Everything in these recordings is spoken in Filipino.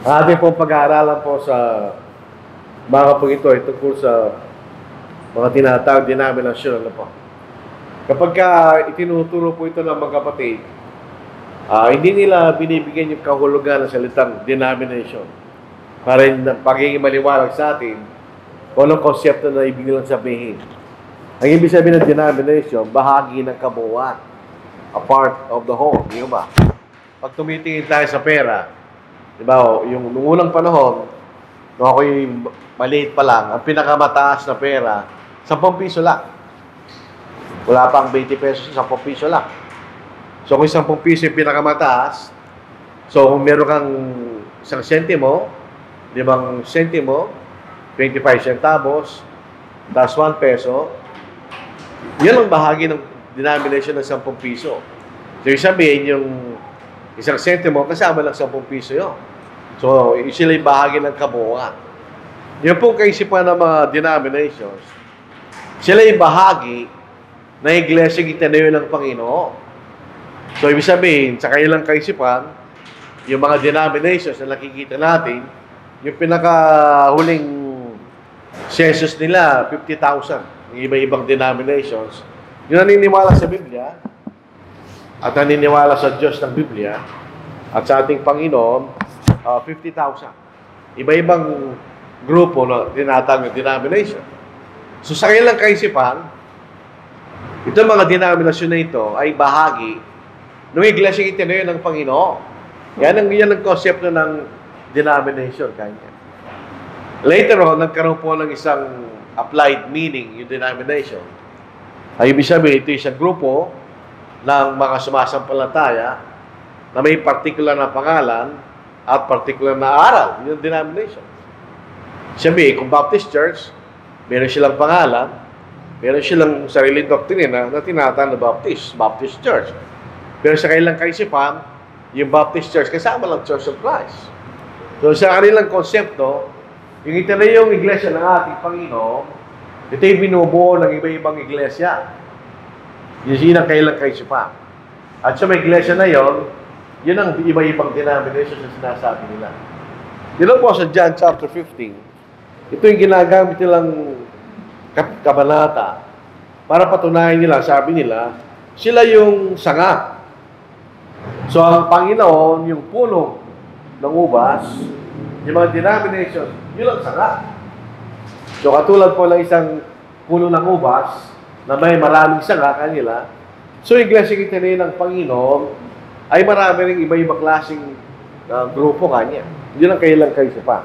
Ating pong pag-aaralan po sa mga kapag ito ay tungkol sa mga tinatawag denominasyon. Ano po? Kapag itinuturo po ito ng mga kapatid, hindi nila binibigyan yung kahulugan ng salitang denomination para yung pagiging maliwanag sa atin kung anong konsepto na ibig nilang sabihin. Ang ibig sabihin ng denomination, bahagi ng kabuuan, a part of the whole. Di ba? Pag tumitingin tayo sa pera, di ba, yung nung unang panahon, nung ako'y maliit pa lang, ang pinakamataas na pera, 10 piso lang. Wala pang 20 pesos, 10 piso lang. So kung 10 piso yung pinakamataas, so kung meron kang 1 sentimo, 5 sentimo, 25 centavos, tas 1 peso, yan ang bahagi ng denomination ng 10 piso. So yung sabihin, yung 1 sentimo, kasama lang 10 piso yun. So, sila yung bahagi ng kabuuan. Yung pong kaisipan ng mga denominations, sila yung bahagi na iglesia itinayo ng Panginoon. So, ibig sabihin, sa kanilang kaisipan, yung mga denominations na nakikita natin, yung pinakahuling census nila, 50,000. Yung iba-ibang denominations. Yung naniniwala sa Biblia, at naniniwala sa Diyos ng Biblia, at sa ating Panginoon, 50,000. Iba-ibang grupo na tinatawag ng denomination. So sa kanilang kaisipan, itong mga denominasyon na ito ay bahagi ng iglesia itinayo ng Panginoon. Yan ang konsepto ng denomination. Kanya. Later on, nagkaroon po ng isang applied meaning yung denomination. Ay ibig sabihin, ito isang grupo ng mga sumasampalataya na may particular na pangalan at particular na aral, yung denomination. Sabi, kung Baptist Church, meron silang pangalan, meron silang sariling doktrina na tinatawag na Baptist Church. Pero sa kanilang kaisipan, yung Baptist Church, kasama lang Church of Christ. So sa kanilang konsepto, yung itinayong iglesia ng ating Panginoon, ito yung binubuo ng iba-ibang iglesia. Yun ang kailang kaisipan. At sa may iglesia na yon, yun ang iba-ibang denomination na sinasabi nila. Dito po sa John chapter 15, ito yung ginagamit nilang kabanata para patunayan nila, sabi nila, sila yung sanga. So ang Panginoon, yung puno ng ubas, yung mga denomination, yun ang sanga. So katulad po ng isang puno ng ubas, na may maraming sanga kanila, so iglesia itinayo ng Panginoon ay marami rin iba-ibang klaseng grupo kanya. Yun ang kailang kaisipan.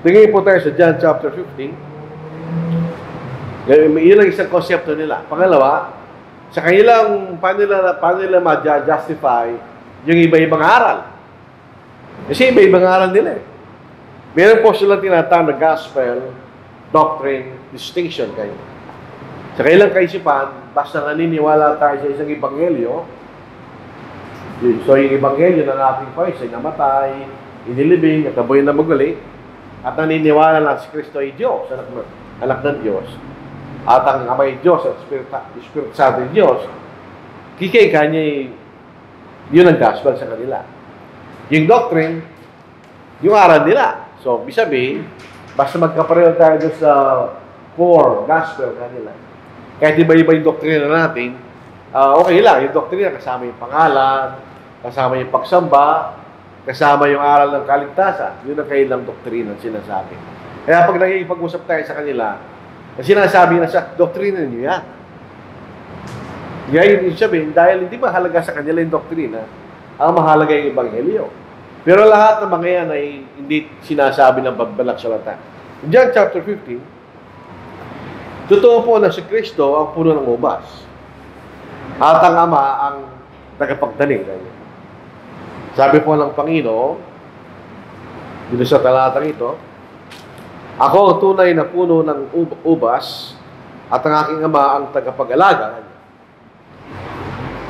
Tingin po tayo sa John chapter 15. Yun ang isang konsepto nila. Pangalawa, sa kanilang paano nila ma-justify yung iba-ibang aral. Kasi iba-ibang aral nila eh. Meron po sila tinatawag na gospel, doctrine, distinction kayo. Sa kailang kaisipan, basta naniniwala tayo sa isang ebanghelyo, so yung ebanghelyo ng ating Christ ay namatay, inilibing, at nabuhay na maguli, at naniniwala na si Kristo ay Diyos, anak ng Diyos, at ang Amay Diyos at Espiritu Santo ng Diyos, kikay kanya yun ang gospel sa kanila. Yung doctrine, yung aral nila. So, bisabihin, basta magkapareho tayo doon sa core gospel kanila. Kahit iba-iba yung doktrina natin, okay lang. Yung doktrina, kasama yung pangalan, kasama yung pagsamba, kasama yung aral ng kaligtasan. Yun ang kailang doktrina sinasabi. Kaya pag naging-pag-usap tayo sa kanila, sinasabi na sa doktrina niyo yan. Kaya yung sabihin, dahil hindi mahalaga sa kanila yung doktrina, ang mahalaga yung ebanghelyo. Pero lahat ng mga yan ay hindi sinasabi ng pagbalak salata. In John chapter 15, totoo po na si Kristo ang puno ng ubas. At ang Ama ang tagapagtanim. Sabi po ng Panginoon, dito sa talatang ito, ako ang tunay na puno ng ubas at ang aking Ama ang tagapag-alaga.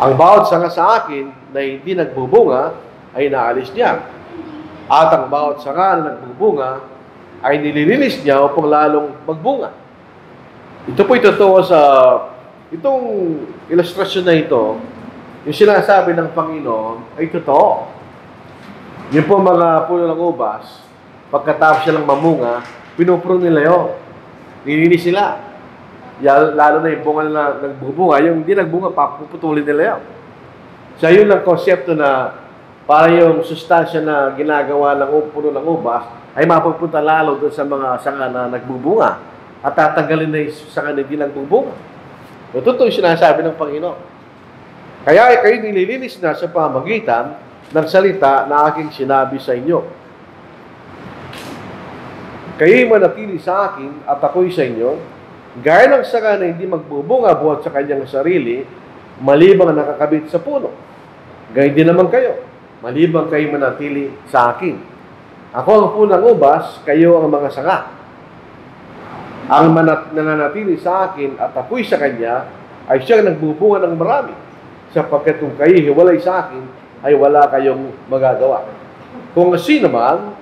Ang bawat sanga sa akin na hindi nagbubunga ay naalis niya. At ang bawat sanga na nagbubunga ay nililinis niya upang lalong magbunga. Ito po'y totoo sa itong ilustrasyon na ito, yung sinasabi ng Panginoon ay totoo. Yung po mga puno ng ubas, pagkatapos silang mamunga, pinupro nila yun. Nilinis sila. Lalo na yung bunga na nagbubunga, yung hindi nagbunga, papuputulin nila yun. So, yun ang konsepto na para yung sustansya na ginagawa ng puno ng ubas ay mapupunta lalo doon sa mga sanga na nagbubunga at tatanggalin na yung sanga na hindi nagbubunga. So, totoo yung sinasabi ng Panginoon. Kaya kayo nililinis na sa pamagitan ng salita na aking sinabi sa inyo. Kayo'y manatili sa akin at ako'y sa inyo, gaya ng sanga na hindi magbubunga buhat sa kanyang sarili, malibang nakakabit sa puno. Gayun din naman kayo, malibang kayo manatili sa akin. Ako ang punang ubas, kayo ang mga sanga. Ang nananatili sa akin at ako'y sa kanya, ay siyang nagbubunga ng marami, sapagkat kung kayo hiwalay sa akin, ay wala kayong magagawa. Kung sino man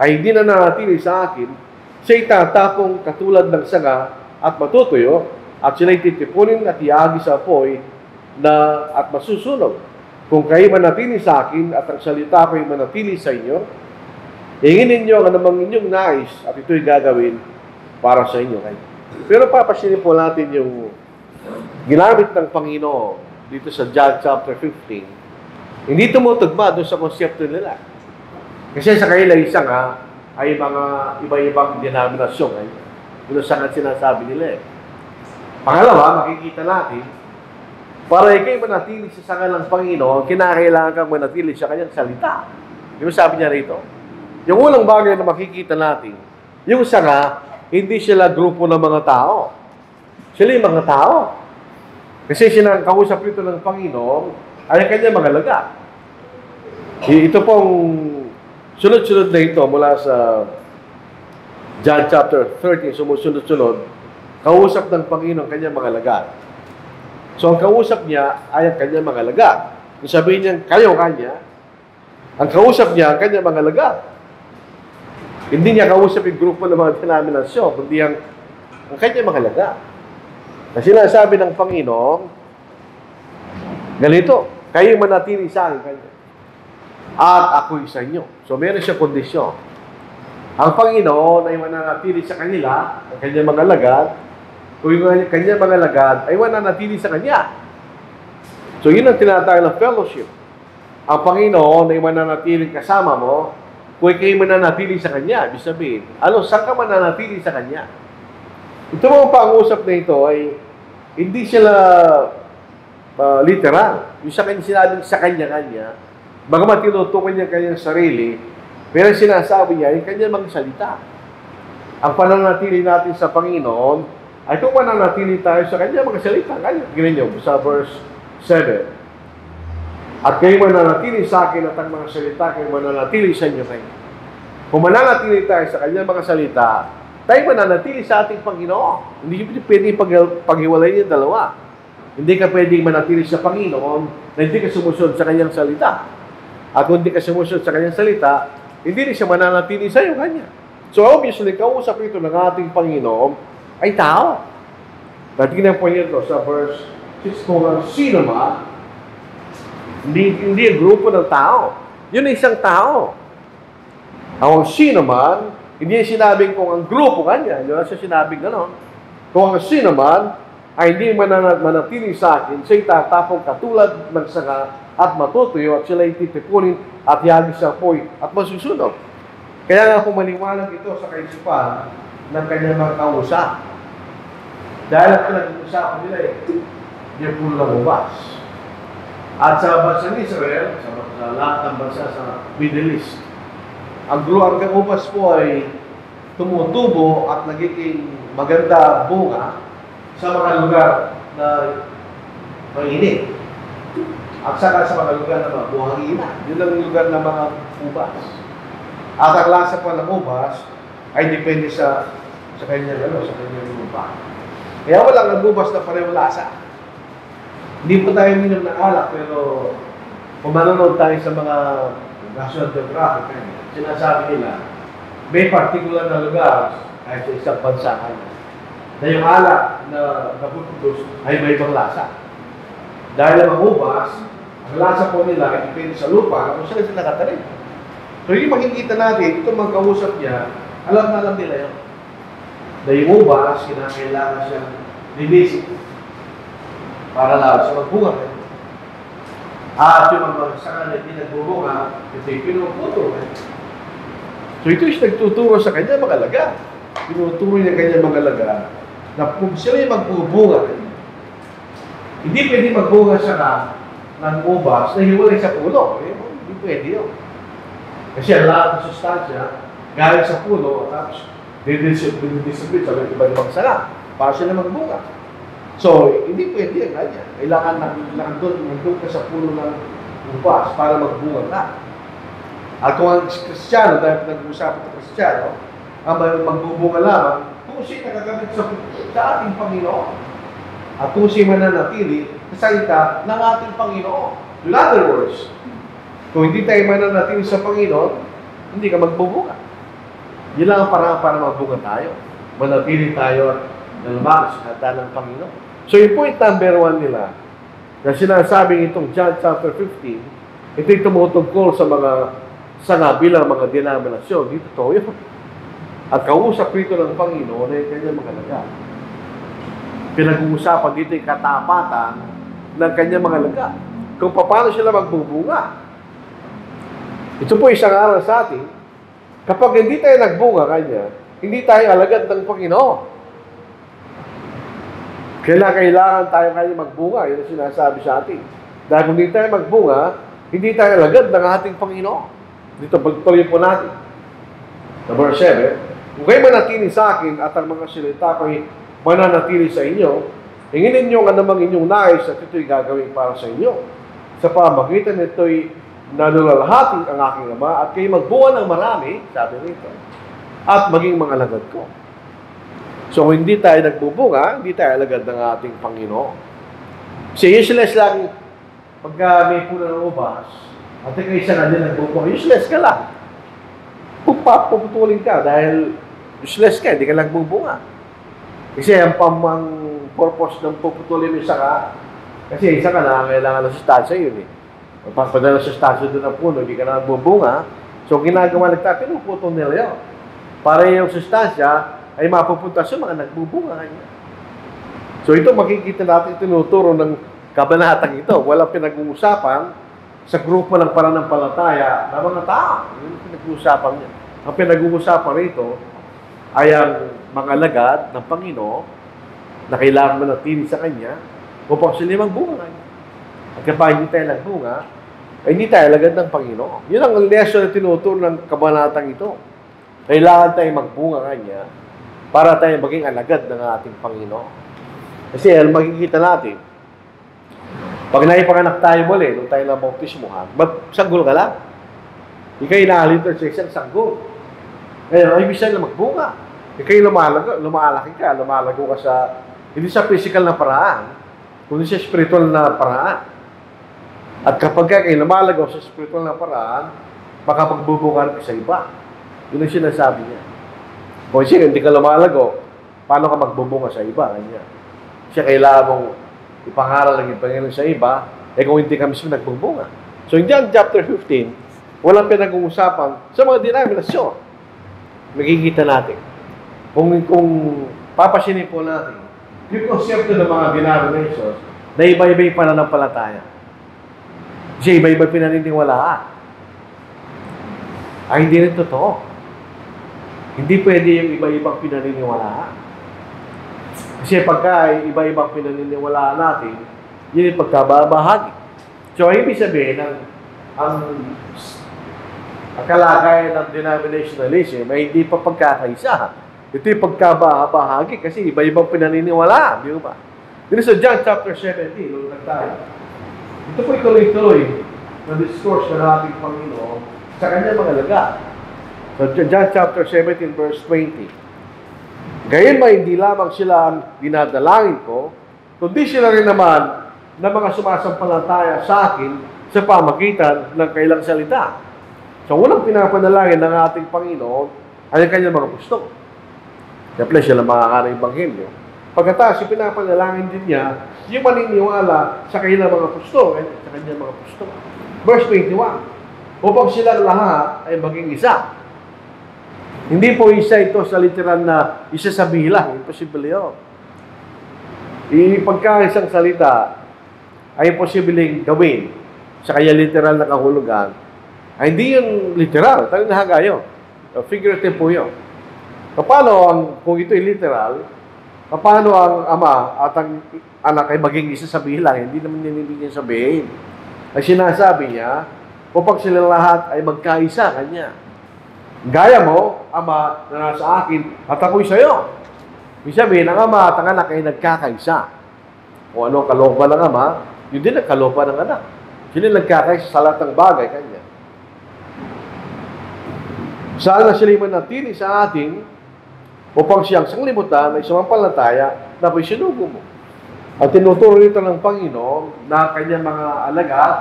ay hindi na nanatili sa akin, siya'y tatapong katulad ng sanga at matutuyo, at sila'y titipunin at iagi sa apoy at masusunog. Kung kayo manatili sa akin at ang salita ko'y manatili sa inyo, hingin ninyo ang anumang inyong nais at ito'y gagawin para sa inyo. Pero papasinin po natin yung ginamit ng Panginoon dito sa John chapter 15. Hindi tumutugma doon sa konsepto nila. Kasi sa kanila isang ay mga iba-ibang denominasyon. Doon sa sinasabi nila. Pangalawa, makikita natin, para ikay manatili sa sanga ng Panginoon, kinakailangan kang manatili sa kanyang salita. Yung sabi niya rito, yung unang bagay na makikita natin, yung sanga, hindi sila grupo ng mga tao. Sila yung mga tao. Kasi kausap ito ng Panginoon, ay kanya mga laga. Ito pong sunod-sunod na ito mula sa John chapter 13, sumusunod-sunod, kausap ng Panginoon kanya mga laga. So, ang kausap niya ay ang kanya mga laga. Kung sabihin niya, kayo kanya, ang kausap niya, ang kanya mga laga. Hindi niya kausap yung grupo ng mga denominasyon, kundi ang kanya mga laga. Kasi sinasabi ng Panginoon, ganito, kayo manatili sa akin kanya. At ako'y sa inyo. So, meron siya kondisyon. Ang Panginoon ay mananatili sa kanila, ang kanyang mga lagad, kung yung kanyang mga lagad ay mananatili sa kanya. So, yun ang tinatawag ng fellowship. Ang Panginoon ay mananatili kasama mo, kung kayo mananatili sa kanya. Ibig sabihin, saan ka mananatili sa kanya? Ito mga pang-usap na ito ay hindi sila literal. Yung sa kanya sinabing sa kanya-kanya, bagamat tinutukoy niya kanyang sarili, pero sinasabi niya yung kanyang mga salita. Ang pananatili natin sa Panginoon ay kung mananatili tayo sa kanyang mga salita. Ganyan nyo, sa verse 7. At kayo mananatili sa akin at ang mga salita, kayo mananatili sa inyo kayo. Kung mananatili tayo sa kanyang mga salita, tayo mananatili sa ating Panginoon. Hindi pwede paghiwalay yung dalawa. Hindi ka pwedeng manatili sa Panginoon na hindi ka sumusunod sa kanyang salita. At kung hindi ka sumusunod sa kanyang salita, hindi rin siya mananatili sa iyo kanya. So obviously, kausap ito ng ating Panginoon ay tao. Tingnan po niyo ito sa verse 6, kung ang sino man, hindi ang grupo ng tao. Yun ay isang tao. Ang sino man, hindi sinabing kung ang grupo kanya. Yun siya sinabing gano'n. Kung ang sino man, ay hindi manatili sa akin, siya'y tatapong katulad ng sanga at matutuyo at sila'y titipunin at hiyagi sa apoy at masusunog. Kaya nga pumaliwanag ito sa kaisipan ng kanyang mga kausap. Dahil ang pinag-uusapan nila yung puno ng ubas. At sa bansa ng Israel, sa lahat ng bansa sa Middle East, ang ubas po ay tumutubo at nagiging maganda bunga sa mga lugar na mainit. At saka sa mga lugar na buhangina. Yun ang lugar ng mga ubas. At ang lasa po ng ubas ay depende sa kanyang lupa. Kaya walang nagubas na pareho lasa. Hindi po tayo minom ng alak, pero kung manonood tayo sa mga National Geographic, sinasabi nila, may particular na lugar ay sa isang bansa na yung alak na napuputos ay may ibang lasa. Dahil ang ubas, ang lasa po nila ay depende sa lupa kung saan sila nakatanim. So yung makikita natin, itong mga kausap niya, alam na alam nila yun. Na yung ubas, kinakailangan siyang linisin para lalo sa magbunga. At yung mga saka na hindi nagbubunga, ito'y pinuputo. So ito is nagtuturo sa kanya mga alaga. Pinuturo niya kanya mga alaga na kung sila yung magbubunga, hindi pwede magbunga siya ng ubas na hiwalay sa puno. Hindi pwede yun. Kasi ang lahat ng sustansya galing sa puno at tapos didistribute sa iba-ibang sanga para sila magbunga. So, hindi pwede yan ganyan. Kailangan doon ka sa puno ng ubas para magbunga ka. At kung ang Kristiyano, dahil nag-uusapan ng Kristiyano, ang magbubunga lamang kung siya nakagamit sa ating Panginoon. At kung siya mananatili sa salita ng ating Panginoon. In other words, kung hindi tayo mananatili sa Panginoon, hindi ka magbubunga. Yun lang ang parang para magbunga tayo. Manatili tayo at lumakas sa hata ng Panginoon. So yung point number 1 nila, na sinasabing itong John chapter 15, ito'y tumutungkol sa mga sanga bilang mga denominasyon. Dito to yun. At kausap rito ng Panginoon ay kanyang mga laga. Pinag-uusapan dito yung katapatan ng kanyang mga laga. Kung paano sila magbubunga. Ito po isang aral sa atin. Kapag hindi tayo nagbunga kanya, hindi tayo alagad ng Panginoon. Kailangan tayo kanya magbunga. Yun ang sinasabi sa atin. Dahil kung hindi tayo magbunga, hindi tayo alagad ng ating Panginoon. Dito, pagtuloy po natin. Number 7, kung kayo manatili sa akin at ang mga salita ko'y mananatili sa inyo, hinginin niyo ang anumang inyong nais at ito'y gagawin para sa inyo. Sa pamagitan nito'y nalulalhati ang aking Ama at kayo magbunga ng marami, sabi rito, at maging mga alagad ko. So, kung hindi tayo nagbubunga, hindi tayo alagad ng ating Panginoon. Kasi useless lang pagka may puna ng ubas, at ikaw isa na din nagbubunga, useless ka lang. Puputulin ka dahil useless ka, hindi ka nagbubunga. Kasi ang purpose ng puputulin mo isa ka, kasi isa ka na, kailangan ng sustansya yun eh. Pagpadala sa sustansya doon ng puno, hindi ka na nagbubunga. So, ginagawa pinuputol nila yun. Para yung sustansya ay mapupunta sa mga nagbubunga niya. So, ito makikita natin tinuturo ng kabanatang ito. Walang pinag-uusapan sa grupo ng pananampalataya ng mga tao. Yung pinag-uusapan niya. Ang pinag-uusapan rito ay ang mga alagad ng Panginoon na kailangan manatili sa Kanya upang sila magbunga niya. At kapag hindi tayo nagbunga, ay hindi tayo alagad ng Panginoon. Yun ang lesson na tinuturo ng kabanatang ito. Kailangan tayo magbunga Kanya para tayo maging alagad ng ating Panginoon. Kasi makikita natin, pag naipanganak tayo muli, nung tayo na bautismuhan, sanggol ka lang. Ika'y nahaliter sa isang sanggol. Ngayon, ay bisa na magbunga. Ika'y lumalaki ka, lumalago ka sa, hindi sa physical na paraan, kundi sa spiritual na paraan. At kapag kayo lumalagaw sa spiritual na paraan, makapagbubungan ka sa iba. Yun ang sinasabi niya. Kung siya, hindi ka lumalagaw, paano ka magbubunga sa iba? Kanya. Siya kailangan mong ipangaral ng Panginoon sa iba, kung hindi ka mismo nagbubunga. So, in John chapter 15, walang pinag-uusapan sa mga denominasyon. Makikita natin. Kung papasinin po natin, yung konsepto ng mga denominations na iba-iba'y pananampalataya. Kasi iba-iba'y pinaniniwalaan. Ay, hindi rin totoo. Hindi pwede yung iba-ibang pinaniniwalaan. Kasi pagka iba-ibang pinaniniwalaan natin, yun yung pagkabahagi. So, ibig sabihin, ang kalagayan ng denominationalism ay hindi pa pagkakaisa. Ito yung pagkabahagi kasi iba-ibang pinaniniwalaan. Di ba? Dito sa John chapter 17, ulit tayo. Ito po tuloy-tuloy na discourse ng ating Panginoon sa kanyang mga laga. So, John chapter 17, verse 20. Gayon ba hindi lamang sila ang dinadalangin ko, kundi sila rin naman na mga sumasampalataya sa akin sa pamagitan ng kailang salita. So, unang pinapanalangin ng ating Panginoon ay ang kanyang mga pusto. Siyempre, sila makakaroon ng Ebanghelyo. Pagkatapos, pinapanalangin din niya yung maniniwala sa kanyang mga pusto, sa kanyang mga pusto. Verse 21. upang silang lahat ay maging isa. Hindi po isa ito sa literal na isa sa bilang. Imposible yun. Pagka isang salita ay posibleng gawin sa kanya literal na kahulugan, ay hindi yun literal. Talinahaga yun. Figurative po yun. Kung ito ay literal, paano ang ama at ang anak ay maging isa sa bilang? Hindi naman ibig niya sabihin. Ay sinasabi niya, upang sila lahat ay magkaisa kanya. Gaya mo, ama, na nasa akin, at ako'y sa'yo. Ibig sabihin, ang ama at ang anak ay nagkakaisa. Kung ano ang kalooban ng ama, yun din ang kalooban ng anak. Sila nagkakaisa sa lahat ng bagay kanya. Saan na sila manatili sa ating upang siyang sanglibutan ay sumampalataya na po'y sinugo mo. At tinuturo nito ng Panginoon na kanyang mga alagad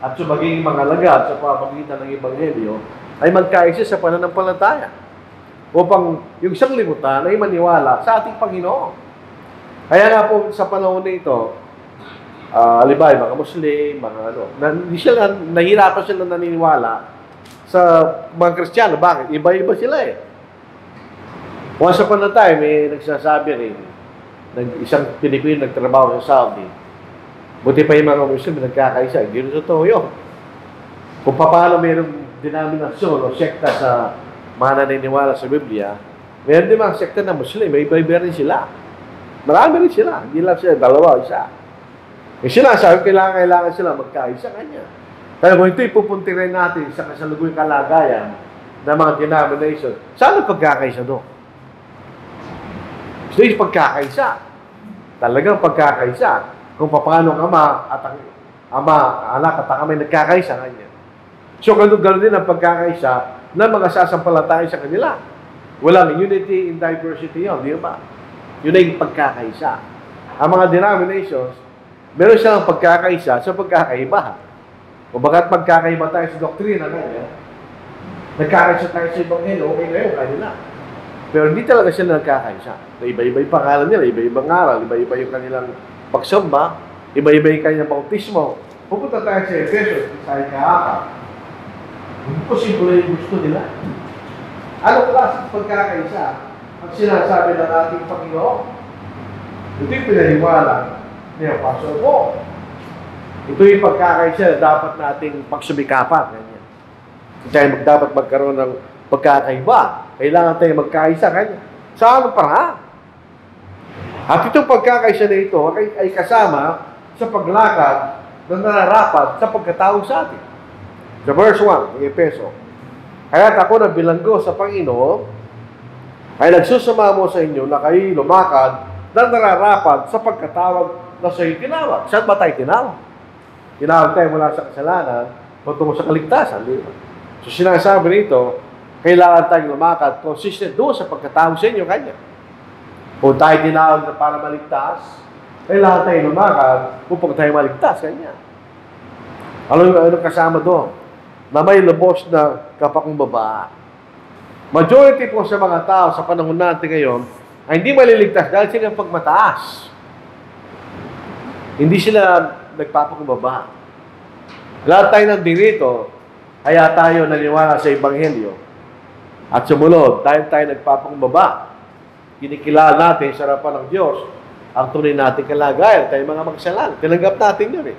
at sumaging mga alagad sa pamagitan ng Ebanghelyo ay magkaisa sa pananampalataya upang yung sanglibutan ay maniwala sa ating Panginoon. Kaya nga po sa panahon na ito, alibay, mga Muslim, mga hindi sila, nahirapan sila naniniwala sa mga Kristiyano. Bakit? Iba-iba sila eh. Once upon a time, nagsasabi rin, isang Pilipino nagtrabaho sa Saudi. Buti pa yung mga Muslim nagkakaisa. Hindi rin totoo yun. Kung paano mayroong denominasyon o sekta sa mga naniniwala sa Biblia, mayroon din mga sekta na Muslim, may iba-iba rin sila. Marami rin sila. Hindi lang sila, dalawa, isa. Sinasabi, kailangan sila magkaisa kanya. Kaya kung ito ipupuntirin natin sa kasalukuyang kalagayan ng mga denomination, saan ang pagkakaisa doon? So, yung pagkakaisa. Talagang pagkakaisa. Kung paano ang ama at ang anak at ang amay nagkakaisa kanya. So, ganoon din ang pagkakaisa na mga sasampalataya sa kanila. Walang unity in diversity yun, di ba? Yun ay pagkakaisa. Ang mga denominations, meron silang pagkakaisa sa pagkakaiba. O bagat magkakaiba tayo sa doktrina kanya, nagkakaisa tayo sa Ebanghelyo, okay na yun, kanila. Pero hindi talaga sila nagkakaisa. Iba-iba yung pangalan nila, iba-ibang aral, iba-iba yung kanilang pagsamba, iba-iba yung kanilang bautismo. Pupunta tayo sa Efesos, sa ika-4. Hindi posible yung gusto nila. Anong klaseng pagkakaisa ang sinasabi ng ating Panginoon? Ito yung pinaniwala ni Apostol Paul. Ito yung pagkakaisa na dapat nating pagsumikapan. Kaya dapat magkaroon ng pagkakaiba. Kailangan tayo magkaisa kanya. Sa anong paraan? At itong pagkakaisa na ito ay kasama sa paglakad na nararapat sa pagkatao sa atin. Sa verse 1 ng Efeso, kaya't ako na bilanggo sa Panginoon ay nagsusumamo sa inyo na kayo lumakad na nararapat sa pagkatawag na sa'yo tinawag. Saan ba tayo tinawag? Tinawag tayo mula sa kasalanan patungo sa kaligtasan. Di ba? So sinasabi rito, kailangan tayong lumakad consistent doon sa pagkatawag sa inyo kanya. Kung tayo tinawag na para maligtas, kailangan tayong lumakad upang tayo maligtas kanya. Ano kasama doon? Na may lubos na kapakumbaba. Majority po sa mga tao sa panahon natin ngayon ay hindi maliligtas dahil sila pagmataas. Hindi sila nagpapakumbaba. Lahat tayo nandito, kaya tayo naniwala sa Ebanghelyo. At sumunod, tayo nagpapakumbaba. Kinikilala natin sa harapan ng Diyos ang tunay nating kalagayan. Tayo mga magsalan. Tinanggap natin yun eh.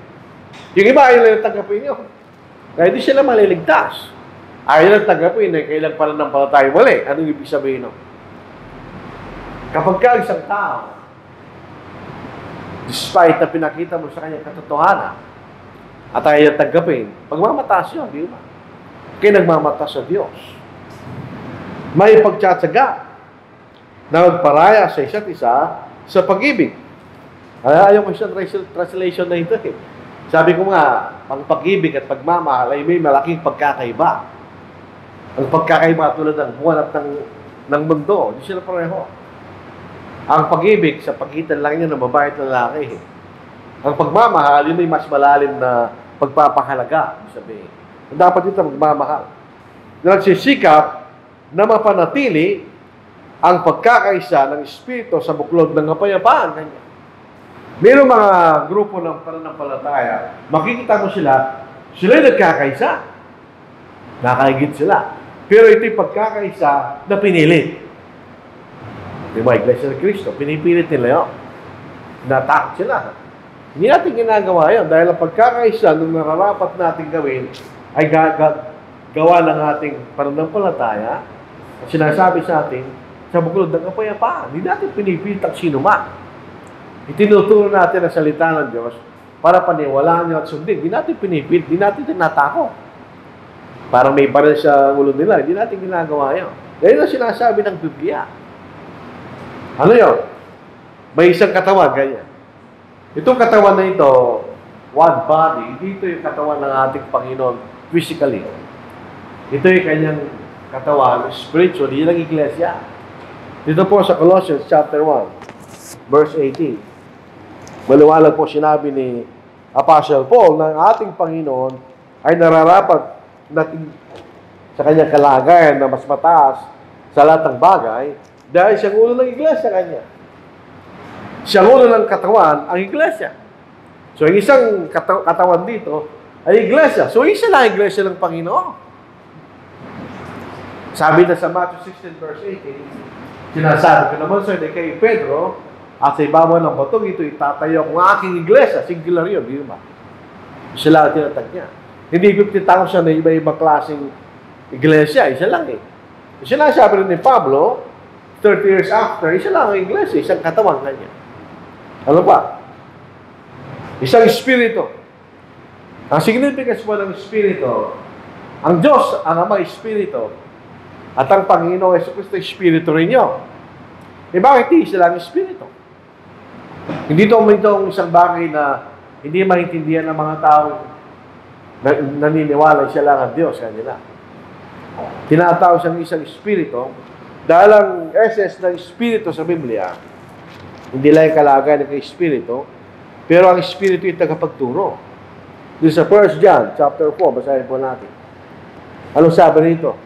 Yung iba ay lang tanggapin yun. Kaya hindi sila maliligtas. Ayaw lang tanggapin eh, kailan pala ng pala tayo mali. Anong ibig sabihin nun? Kapag ka isang tao, despite na pinakita mo sa kanyang katotohanan, at ayaw tanggapin, pagmamataas yun, di ba? Kaya nagmamataas sa Diyos. May pagtsatsaga na magparaya sa isa't isa sa pag-ibig. Ayaw ko isang translation na ito eh. Sabi ko nga, ang pag-ibig at pagmamahal ay may malaking pagkakaiba. Ang pagkakaiba tulad ng buwan at ng mundo, hindi sila pareho. Ang pag-ibig, sa pagitan lang niya ng babae at lalaki. Ang pagmamahal, yun ay mas malalim na pagpapahalaga, sabihin. Dapat ito magmamahal. Nagsisikap na mapanatili ang pagkakaisa ng Espiritu sa buklod ng kapayapaan. Kanya. Mayroong mga grupo ng pananampalataya, makikita mo sila'y nagkakaisa. Nakahigit sila. Pero ito'y pagkakaisa na pinilit. Diba, Iglesia ng Cristo, pinipilit nila yun. Natakot sila. Hindi natin ginagawa yun dahil ang pagkakaisa nung nararapat natin gawin ay gawa ng ating pananampalataya at sinasabi sa atin sa buklod ng kapayapaan. Hindi natin pinipilit ang sino man. Itinuturo natin ang salita ng Diyos para paniwalaan niyo at sundin. Hindi natin pinipilit, hindi natin tinatako. Para may baril sa ulo nila, hindi natin ginagawa yun. Dahil ang sinasabi ng Biblia. Ano yun? May isang katawan, ganyan. Itong katawan na ito, one body, dito yung katawan ng ating Panginoon physically. Ito yung kanyang katawan, spiritually, yun ang iglesia. Dito po sa Colossians chapter 1, verse 18. Maliwanag po sinabi ni Apostle Paul na ang ating Panginoon ay nararapat natin sa kanyang kalagayan na mas mataas sa lahat ng bagay dahil siyang ulo ng iglesia kanya. Siyang ulo ng katawan ang iglesia. So, yung isang katawan dito ay iglesia. So, isa lang iglesia ng Panginoon. Sabi na sa Matthew 16 verse 18, sinasabi ko naman sa inyo kay Pedro, at sa ibabaw ng batong ito, itatayo ang aking iglesia. Singular yun, di ba? Sila ang tinatag niya. Hindi 50,000 na iba-ibang klaseng iglesia. Isa lang eh. Sinasabi rin ni Pablo, 30 years after, isa lang ang iglesia, isang katawan kanya. Ano ba? Isang espiritu. Ang significance mo ng espiritu, ang Diyos, ang Ama, espiritu, at ang Panginoong Jesucristo, espiritu rin nyo. Eh bakit isa lang espiritu? Hindi itong isang bagay na hindi maintindihan ng mga tao na naniniwala siya lang ang Diyos kanila. Tinatawag siyang isang espiritu dahil ang essence ng espiritu sa Biblia, hindi lang yung kalagayan ng espiritu, pero ang espiritu ay tagapagturo. Dito sa 1 John, chapter 4, basahin po natin. Anong sabi nito?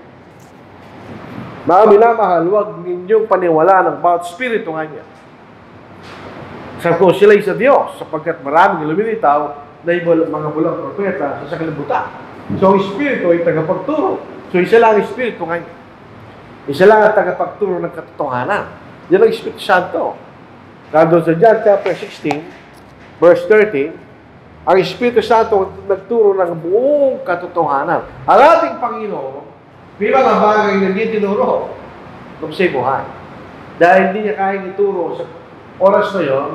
Mga minamahal, huwag ninyong paniwalaan ang bawat espiritu nga niya. Sabi ko, sila'y sa Diyos, sapagkat maraming lumilitaw na mga bulang propeta sa sakalibutan. So, ang espiritu ay tagapagturo. So, isa lang ang espiritu nga niya. Isa lang ang tagapagturo ng katotohanan. Yan ang Espiritu Santo. Nandun sa John chapter 16, verse 13, ang Espiritu Santo nagturo ng buong katotohanan. Ang ating Panginoon, may mga bagay na hindi tinuro kung siya'y buhay. Dahil hindi niya kayang ituro sa oras na yon,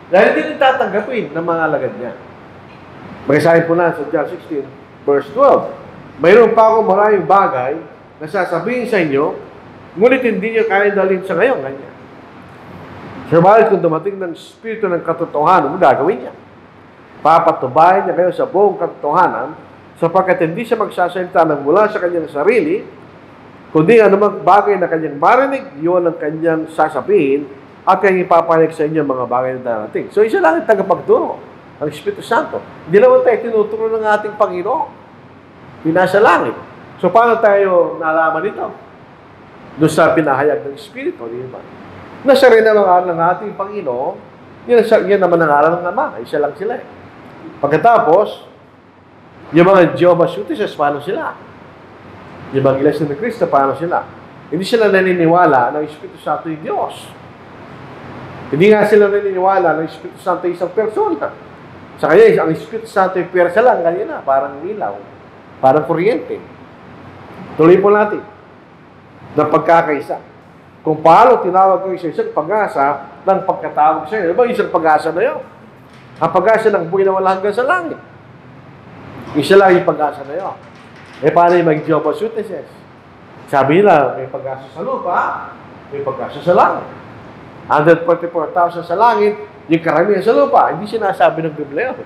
dahil hindi niya tatanggapin ng mga alagad niya. Magasahin po na sa John 16, verse 12. Mayroon pa akong maraming bagay na sasabihin sa inyo, ngunit hindi niyo kaya dalhin sa ngayon. Ganyan. Subalit kung dumating ng Espiritu ng katotohanan, ano gagawin niya? Papatubayan niya kayo sa buong katotohanan, sapagkat hindi siya magsasalita ng mula sa kanyang sarili, kundi anumang bagay na kanyang marinig, yun ang kanyang sasabihin, at kanyang ipapahayag sa inyo mga bagay na darating. So, isa lang ang tagapagturo, ang Espiritu Santo. Hindi naman tayo tinuturo ng ating Panginoon. Pinasa langit. So, paano tayo nalaman ito? Doon sa pinahayag ng Espiritu, di ba? Nasa rin naman ng ating Panginoon, yan naman ang alam ng Ama. Isa lang sila eh. Pagkatapos, yung mga Jehovah's Witnesses, paano sila? Yung mga Iglesia ng Cristo, paano sila? Hindi sila naniniwala na ang Espiritu Santo ay Diyos. Hindi nga sila naniniwala na ang Espiritu Santo ay isang persona. Sa kanya, ang Espiritu Santo ay persa lang, ganyan na, parang ilaw, parang kuryente. Tuloy po natin ng pagkakaisa. Kung paano tinawag ko isang pag-asa ng pagkatawag sa iyo. Diba isang pag-asa na yun? Ang pag-asa ng buhay na wala hanggang sa langit. Isa lang yung pag-asa na yun. Eh, paano yung mag-Jehovah's Witnesses? Sabi nila, may pag-asa sa lupa, may pag-asa sa langit. 144,000 sa langit, yung karamihan sa lupa, hindi sinasabi ng Biblia.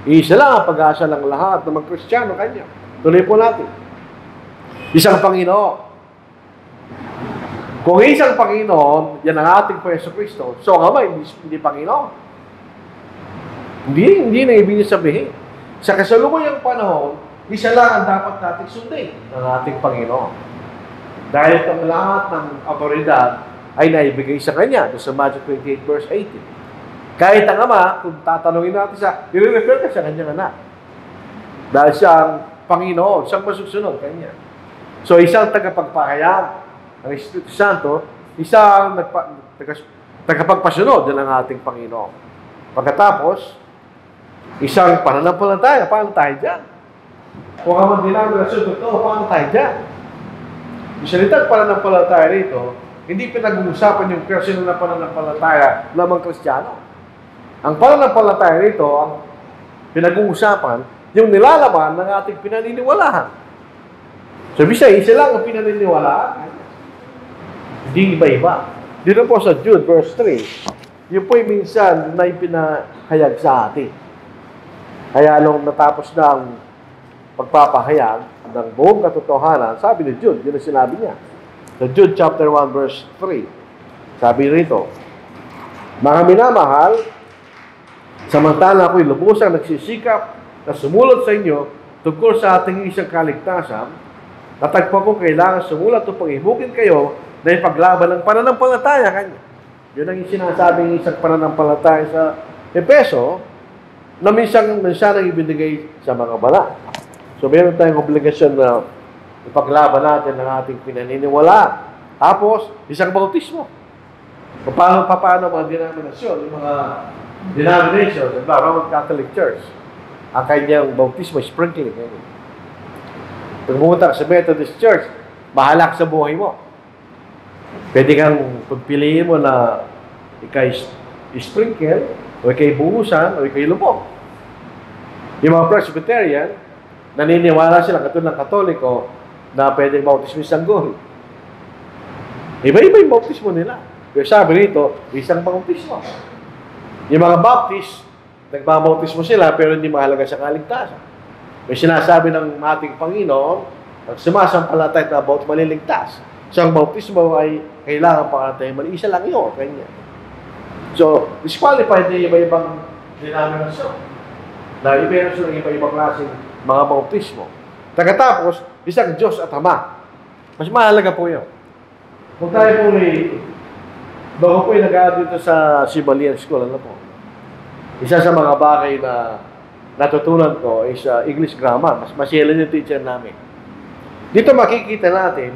Isa lang ang pag-asa ng lahat ng mga Kristiyano kanya. Tuloy po natin. Isang Panginoon. Kung isang Panginoon, yan ang ating Yesu Cristo, so nga ba, hindi Panginoon? Hindi na ibig sabihin. Sa kasalukuyang panahon, isa lang ang dapat natin sundin ng ating Panginoon. Dahil ang lahat ng autoridad ay naibigay sa Kanya, sa Matthew 28 verse 18. Kahit ang Ama, kung tatanungin natin siya, i-refer ka sa Kanyang anak. Dahil siya ang Panginoon, siyang masusunod kanya. So, isang tagapagpahayag ng Espiritu Santo, isang tagapagpasunod ng ating Panginoon. Pagkatapos, isang pananampalataya. Paano tayo dyan? Kung ang mga denominasyon totoo, paano tayo dyan? Yung salitang pananampalataya rito, hindi pinag-uusapan yung personal na pananampalataya lamang Kristiyano. Ang pananampalataya rito, ang pinag-uusapan, yung nilalaman ng ating pinaniniwalaan. So, bisa, isa lang ang pinaniniwalaan. Hindi iba-iba. Dito po sa Jude, verse 3, yun po'y minsan na ipinahayag sa atin. Kaya nung natapos na ang pagpapahayag ng buong katotohanan, sabi ni Jude, yun ang sinabi niya. Sa Jude chapter 1 verse 3, sabi rito, mga minamahal, samantala ako'y lubusang nagsisikap na sumulat sa inyo tungkol sa ating isang kaligtasan, natagpo ko kailangan sumulat o pag-ihugin kayo na ipaglaban ng pananampalataya kanya. Yun ang sinasabing isang pananampalataya sa Efeso, na minsan ang ibinigay sa mga banal. So, meron tayong obligasyon na ipaglaban natin ng ating pinaniniwala. Tapos, isang bautismo. Paano mga denominasyon, yung mga denomination, the Roman Catholic Church, ang kanyang bautismo, sprinkling. Pag pumunta ka sa Methodist Church, bahala ka sa buhay mo. Pwede kang pagpiliin mo na ikay sprinkle, o ikay buhusan, o ikay lubog. Yung mga Presbyterian, naniniwala sila katulad ng Katoliko na pwedeng bautismo isang sanggol. Iba-iba yung bautismo nila. Pero sabi rito, isang bautismo. Yung mga Baptist, nagbabautismo sila pero hindi mahalaga sa kaligtasan. May sinasabi ng ating Panginoon, ang sumasampalatay na about maliligtas. So, ang bautismo ay kailangan pangatay. Isa lang yun, kanya. So, disqualified na iba-ibang denominasyon. Na iba-ibang iba-ibang klaseng mga bautismo. Pagkatapos, isang Diyos at Ama. Mas mahalaga po yun. Kung tayo po bago po nag-aaral dito sa Sibalian School, ano po? Isa sa mga bagay na natutunan ko is English grammar. Mas masyalan yung teacher namin. Dito makikita natin,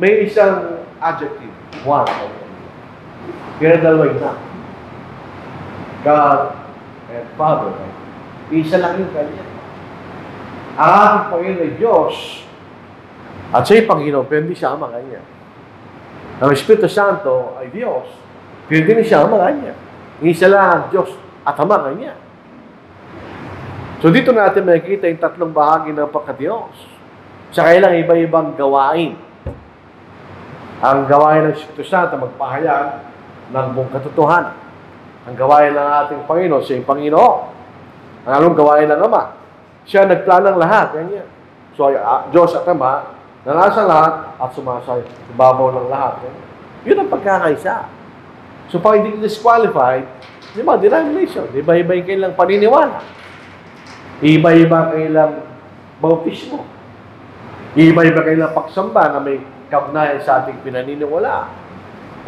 may isang adjective. One. Kaya dalawa na. God and Father. Isa lang yung kanya. Ang aking Panginoon ay Diyos at siya'y Panginoon, pero hindi siya Ama kanya. Ang Espiritu Santo ay Diyos, pero hindi siya Ama kanya. Isa lang ang Diyos at Ama kanya. So dito natin makikita yung tatlong bahagi ng pagka-Diyos. Sa kailang iba-ibang gawain. Ang gawain ng Espiritu Santo, magpahayag ng buong katotohanan. Ang gawain ng ating Panginoon, siya yung Panginoon. Ang anong gawain ng Ama? Siya nagplanang lahat. Yan. So, Diyos at Ama, na nasa lahat at sumasay sa babaw ng lahat. Yan. Yun ang pagkakaisa. So, pag hindi disqualified, di ba, denomination, iba-iba yung kailang paniniwala. Iba-iba kailang bautismo. Iba-iba kailang pagsamba na may kaugnayan sa ating pinaniniwala.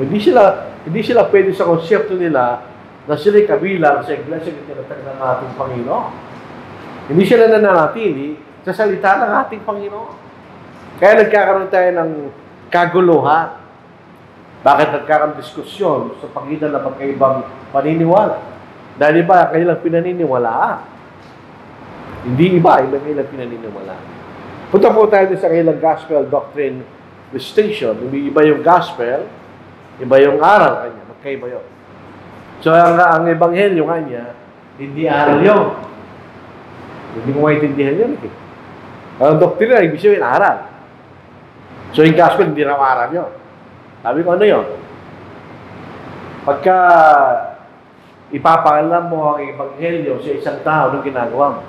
Hindi sila pwede sa konsepto nila na sila'y kabilang sa iglesia na tinatag ng ating Panginoon. Hindi sila nananatili sa salita ng ating Panginoon. Kaya nagkakaroon tayo ng kaguluhan. Bakit nagkakaroon diskusyon sa pagitan ng magkaibang paniniwala? Dahil iba, kailang pinaniniwalaan. Hindi iba kailang pinaniniwalaan. Punta po tayo sa kailang gospel doctrine distinction. Iba yung gospel, iba yung aral kanya. Magkaiba yun. So, ang ebanghelyo kanya, hindi aral yun. Hindi mo maintindihan yun. Ang doktrina, ibig sabihin, aral. So, yung gospel, hindi raw aral yun. Sabi ko, ano yun? Pagka ipapaalam mo ang ebanghelyo sa isang tao, anong ginagawa mo?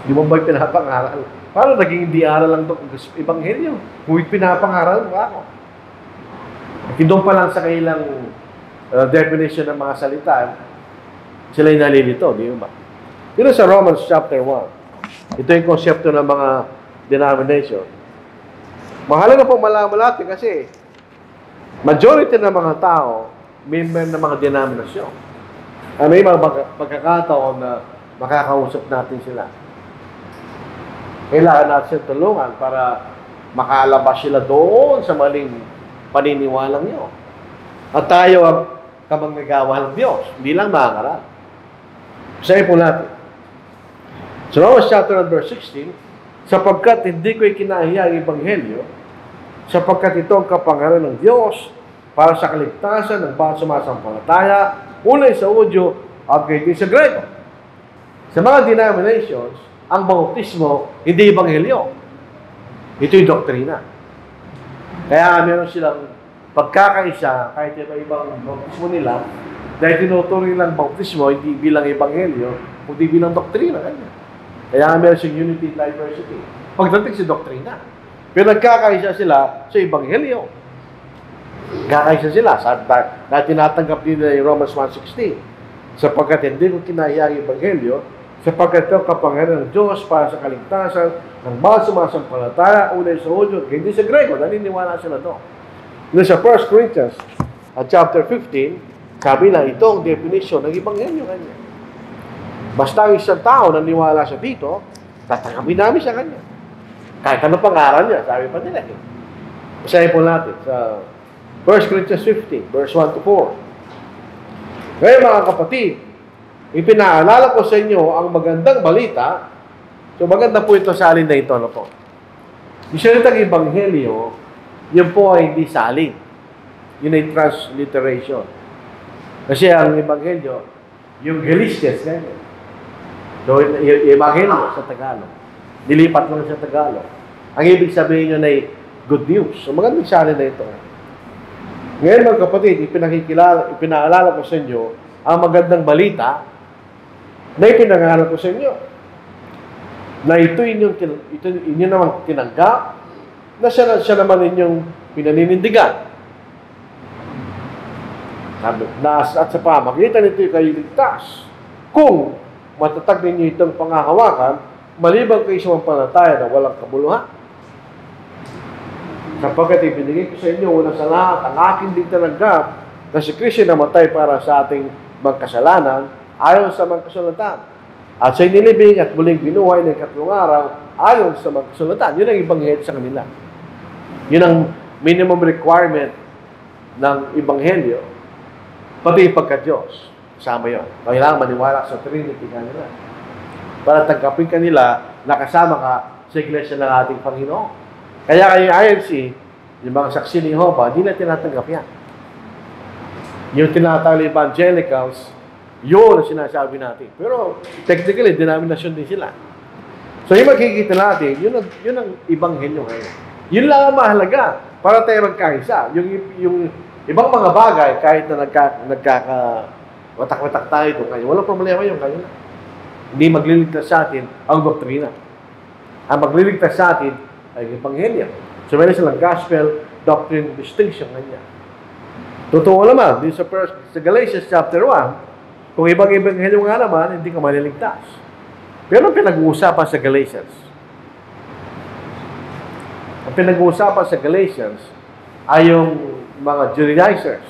Hindi mo ba pinapangaral? Paano naging hindi aral lang ito? Ebanghelyo. Kung pinapangaral mo ako. Doon pa lang sa kailang definition ng mga salita, sila yung nalilito, di ba? Dito sa Romans chapter 1, ito yung konsepto ng mga denomination. Mahalaga po malaman natin kasi majority ng mga tao, member ng mga denominasyon. May mga pagkakataon na makakausap natin sila. Kailangan natin tulungan para makalabas sila doon sa maling paniniwalang nyo. At tayo ang kamanggagawa ng Diyos, hindi lang mangaral. Sabi po natin. So, Romans chapter 1, verse 16, sapagkat hindi ko'y kinahiya ang Ebanghelyo, sapagkat ito ang kapangyarihan ng Diyos para sa kaligtasan ng bawat sumasampalataya, unay sa Hudyo at gayon sa Grego. Sa mga denominations, ang bautismo hindi Ebanghelyo. Ito yung doktrina. Kaya meron silang pagkakaisa, kahit ito ibang bautismo nila, dahil tinuturing lang bautismo, hindi bilang Ebanghelyo, kundi bilang doktrina. Kaya meron siyang unity and diversity. Pagdating sa doktrina. Pero nagkakaisa sila sa Ebanghelyo. Kakaisa sila. Na tinatanggap nila yung Romans 1:16. Sapagkat hindi ko kinahiya ang Ebanghelyo, sapagkat ito kapangyarihan ng Diyos para sa kaligtasan ng bawat sumasampalataya, unay sa Hudyo, hindi sa Grego, naniniwala sila doon. Sa 1 Corinthians chapter 15, sabi na ito ang definition ng Ebanghelyo kanya. Basta ang isang tao naniwala siya dito, tatanggapin namin sa kanya. Kahit ano pangalan niya, sabi pa nila. Basahin po natin sa 1 Corinthians 15, verse 1 to 4. Ngayon mga kapatid, ipinaalala ko sa inyo ang magandang balita. So maganda po ito sa alin na ito. Ano po? Yung salitang Ebanghelyo, yun po ay hindi salin. Yun ay transliteration. Kasi ang Ebanghelyo, yung Galatians, ganyan. So, Ebanghelyo sa Tagalog. Nilipat lang sa Tagalog. Ang ibig sabihin yun ay good news. So magandang salin na ito. Ngayon mga kapatid, ipinaalala ko sa inyo ang magandang balita na ipinangaral ko sa inyo. Na ito inyo naman tinanggap, na siya naman inyong pinaninindigan. At sa pamagitan nito kayo ligtas. Kung matatag ninyo itong pangahawakan, maliban kayo sa palataya na walang kabuluhan. Sapagkat ibinigay ko sa inyo una sa lahat ang aking din tinanggap na si Kristo namatay para sa ating magkasalanan ayon sa magkasulatan. At sa inilibing at muling binuhay ng ikatlong araw ayon sa magkasulatan. Yun ang Ebanghelyo sa kanila. Yun ang minimum requirement ng Ebanghelyo. Pati pagka-Diyos. Kasama yun. Kailangan maniwala sa Trinity kanila. Para tanggapin kanila na kasama ka sa iglesia ng ating Panginoon. Kaya kayo INC, yung mga saksi ni Jehovah, hindi na tinatanggap yan. Yung tinatawag evangelicals, yun ang sinasabi natin. Pero technically, denomination din sila. So yung makikita natin, yun ang Ebanghelyo ngayon. Yun lang ang mahalaga para tayo magkaisa. Yung ibang mga bagay, kahit na nagkakawatak-watak tayo doon kayo, walang problema yung kayo na. Hindi magliligtas sa atin ang doktrina. Ang magliligtas sa atin ay Ebanghelyo. So meron silang gospel, doctrine, distinction kanya. Totoo naman, din sa Galatians chapter 1, kung ibang Ebanghelyo nga naman, hindi ka maliligtas. Pero ang pinag-uusapan sa Galatians, ay yung mga Judaizers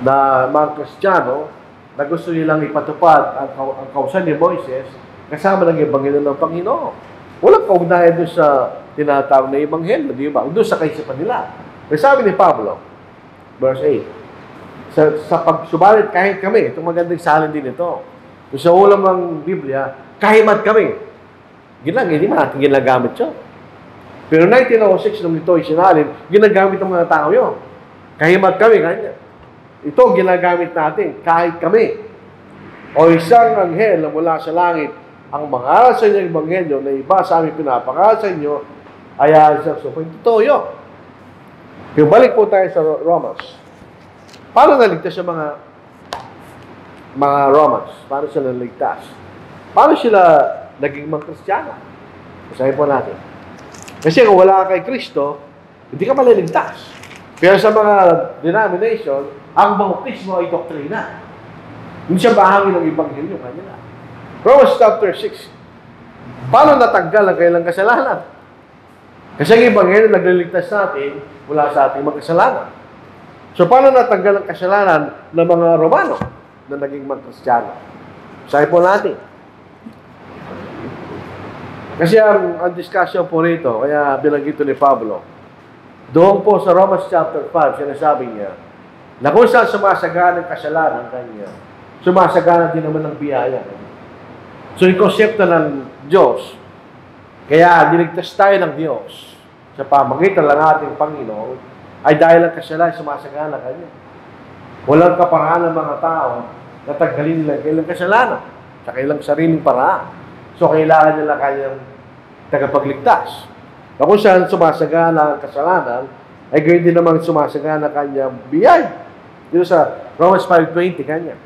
na mga Kristiyano na gusto nilang ipatupad ang kausan ni Moises kasama ng Ebanghelyo ng Panginoon. Walang kaugnayan doon sa tinatawag na Ebanghelyo, di ba? Doon sa kaisipan nila. Pero sabi ni Pablo, verse 8, sa pagsubalit kahit kami, itong magandang salin din ito. Sa ulam ng Biblia, kahimat kami. Hindi man natin ginagamit yun. Pero 1906, nung ito ay sinalin, ginagamit ng mga tao yun. Kahimat kami, kanya. Ito ginagamit natin, kahit kami. O isang anghel na mula sa langit, ang mangaral sa inyo Ebanghelyo na iba sa aming pinapangaral sa inyo, ay aalis so, totoo yun. Kung balik po tayo sa Romans, paano naligtas yung mga Romans? Paano sila naligtas? Paano sila naging mga Kristiyano? Sabihin po natin. Kasi kung wala ka kay Kristo, hindi ka maliligtas. Pero sa mga denomination, ang bautismo ay doktrina. Hindi siya bahagi ng Ebanghelyo kanila. Romans chapter 6. Paano natanggal ang kailang kasalanan? Kasi ang Ebanghelyo nagliligtas sa atin mula sa ating magkasalanan. So paano natanggal ang kasalanan ng mga Romano na naging mga Kristiyano? Sabi po natin. Kasi ang discussion po rito, kaya binanggit ito ni Pablo, doon po sa Romans chapter 5, sinasabi niya, na kung saan sumasagana ng kasalanan kanya, sumasagana din naman ng biyaya. So, yung konsepto ng Diyos, kaya niligtas tayo ng Diyos sa pamagitan ng ating Panginoon, ay dahil ang kasalanan sumasagana kanya. Walang kaparaan ng mga tao na tanggalin nila kailang kasalanan sa kailang sariling paraan. So, kailangan nila kanyang tagapagligtas. Na kung saan sumasagana ang kasalanan, ay gayon din naman sumasagana kanyang biyay. Dito sa Romans 5:20 kanya.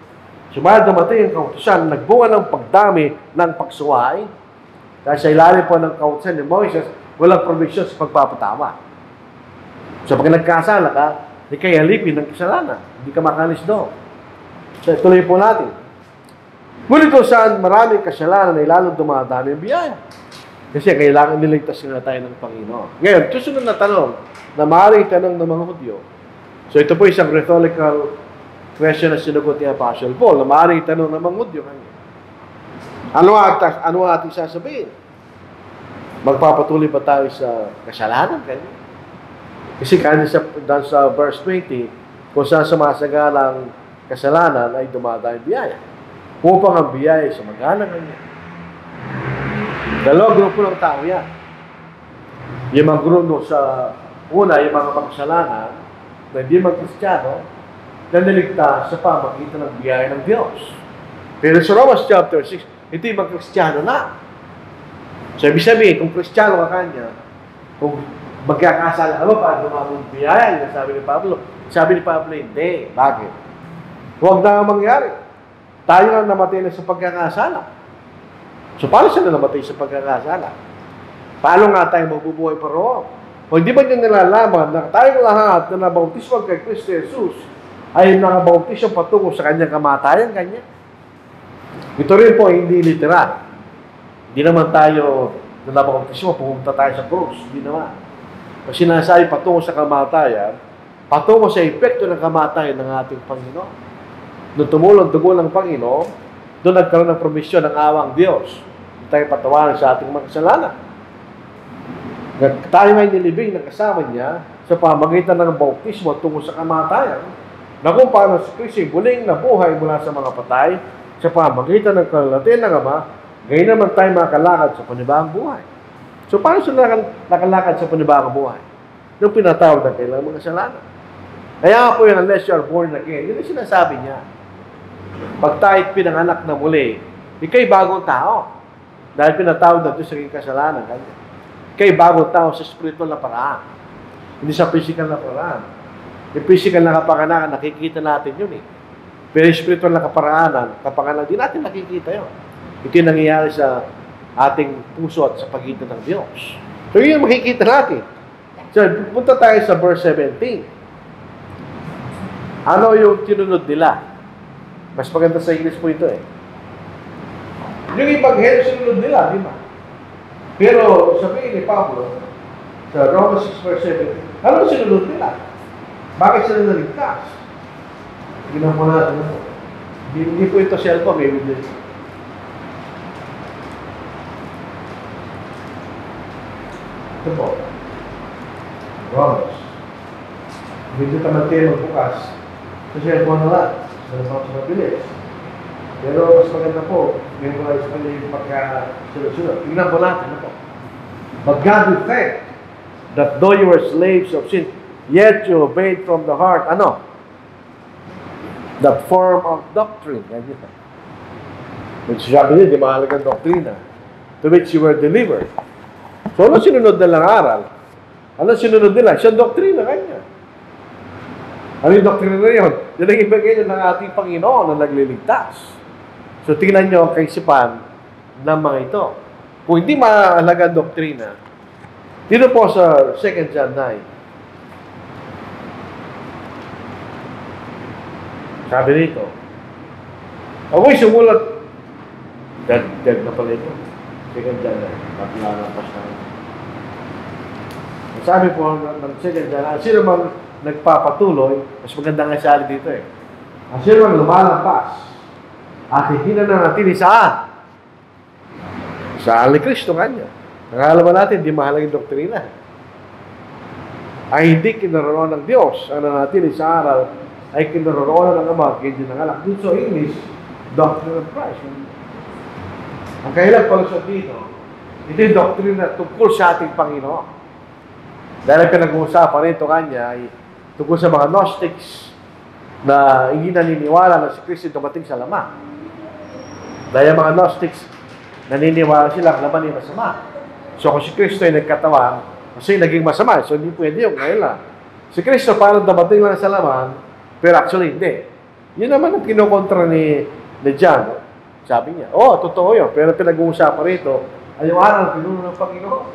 Sumaya dumating ang kautusan, nagbunga ng pagdami ng pagsuway, dahil sa ilalim po ng kautusan ni Moises, walang provision sa pagpapatama. So, pag nagkasala ka, di kayo alipin ng kasalanan. Hindi ka makalis doon. So, tuloy po natin. Ngunit kung saan maraming kasalanan ay lalong dumadami ang biyaya. Kasi kailangan niligtas na tayo ng Panginoon. Ngayon, susunod na tanong, na maaaring tanong ng mga Hudyo. So, ito po isang rhetorical question na sinugot ni Apostle Paul, na maaaring tanong ng mga Hudyo. Ano ating sasabihin? Magpapatuloy ba tayo sa kasalanan? Kasi kanina sa verse 20, kung saan sumasagana ang kasalanan ay dumadaan biyaya. Upang ang biyaya sa magana kanya. Dalawang grupo ng tao yan. Yung mga grupo sa una, yung mga makasalanan, na hindi mag-Kristiyano, na niligtas sa pamagitan ng biyaya ng Diyos. Pero sa Romans chapter 6, ito yung mag-Kristiyano na. So, ibig sabihin, kung Kristiyano ka kanya, kung magkakasala ka ba, paano dumamang biyaya? Sabi ni Pablo, hindi. Bakit? Huwag na mangyari. Tayo nga namatay na sa pagkakasala. So, paano sila namatay sa pagkakasala? Paano nga tayo mabubuhay pa roon? O hindi ba niyo nalalaman na tayong lahat na nabautismo kay Kristo Jesus ay nakabautismo patungo sa kanyang kamatayan kanya? Ito rin po hindi literal. Hindi naman tayo na nabautismo, pumunta tayo sa krus. Hindi naman. Kasi sinasabi patungo sa kamatayan, patungo sa epekto ng kamatayan ng ating Panginoon. Nung tumulong dugo ng Panginoon, doon nagkaroon ng promisyon ng awang Diyos. Hindi tayo patawanan sa ating mga kasalanan. Tayo ngay nilibing na kasama niya sa pamagitan ng bautismo tungo sa kamatayan, na kung paano si Kristo muling nabuhay mula sa mga patay sa pamagitan ng kalalatin ng Ama, ngayon naman tayo makalakad sa panibagong buhay. So, paano sila nakalakad sa panibagong buhay? Nung pinatawag na kailang mga kasalanan. Kaya po yun, unless you are born again, yun ang sinasabi niya. Pag tayo'y pinanganak na muli, ikaw'y bagong tao. Dahil pinatawag na doon sa iyong kasalanan. Ikaw'y bagong tao sa spiritual na paraan. Hindi sa physical na paraan. Yung physical na kapanganakan, nakikita natin yun eh. Pero yung spiritual na kapanganakan, di natin nakikita yun. Ito yung nangyayari sa ating puso at sa pagitan ng Diyos. So yun yung makikita natin. So, punta tayo sa verse 17. Ano yung tinunod nila? Mas maganda sa English po ito eh. Yung Ebanghelyo sinunod nila, di ba? Pero sabihin ni Pablo, sa Romans 6 verse 7, ano sinunod nila? Bakit sila naligtas? Ginawa natin ito. Hindi po ito cellphone, may video. Ito po. Romans. Medyo tamantay magbukas. Sa cellphone na lang. Sa mabilis. Pero mas maganda po, memorize pa niya yung pagka-sunod-sunod. Tingnan po natin, ano po? But God will thank that though you were slaves of sin, yet you obeyed from the heart, ano? That form of doctrine. Which sabi niya, di mahalagang doktrina. To which you were delivered. So, ano sinunod nilang aral? Ano sinunod nila? Siya doktrina kanya. Ano yung doktrina na yun? Yan ang ibigay ng ating Panginoon na nagliligtas. So, tingnan nyo ang kaisipan ng mga ito. Kung hindi mahalaga doktrina, dito po sa 2 John 9, sabi nito, ako'y sumulat, dead na pala ito. 2 John 9, napilalampas na. Sabi po ng 2 John, sino man nagpapatuloy, mas maganda nga sali dito eh. Ang sino man lumalampas, at hindi na nanatili saan? Sa ni Kristo kanya. Nakalaman natin, di mahalagang doktrina. Ay hindi kinaroroonan ng Diyos. Ang nanatili sa aral ay kinaroroonan ng Ama, kaya dinangalak. Dito sa English, Doctrine of Christ. Ang kailang palusot dito, ito yung doktrina tungkol sa ating Panginoon. Dahil pinag-uusapan nito kanya ay tungkol sa mga Gnostics na hindi naniniwala na si Kristo dumating sa laman. Dahil mga Gnostics, naniniwala silang laman ay masama. So kung si Kristo ay nagkatawan, kasi naging masama, so hindi pwede yung ngayon lang. Si Kristo parang dumating lang sa laman, pero actually hindi. Yun naman ang kinukontra ni John. Sabi niya, totoo yun. Pero pinag-uusapan rito, ay yung araw, pinuno ng Panginoon.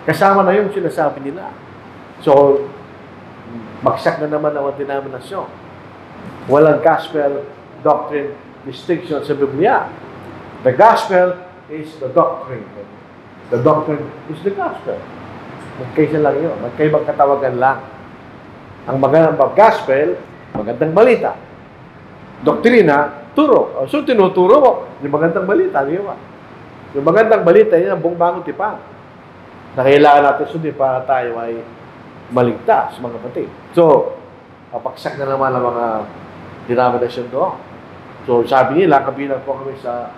Kasama na yung sinasabi nila. So, bagsak na naman ang denominasyon. Walang gospel doctrine distinction sa Biblia. The gospel is the doctrine. The doctrine is the gospel. Magkaisa lang yun. Magkaibang katawagan lang. Ang magandang gospel, magandang balita. Doktrina, turo. So, tinuturo mo. Yung magandang balita, di ba? Yung magandang balita, yun ang buong bagong tipan. Na kailangan natin sundin para tayo ay maligtas, mga kapatid. So, kapaksak na naman ang mga denomination doon. So, sabi nila, kabilang po kami sa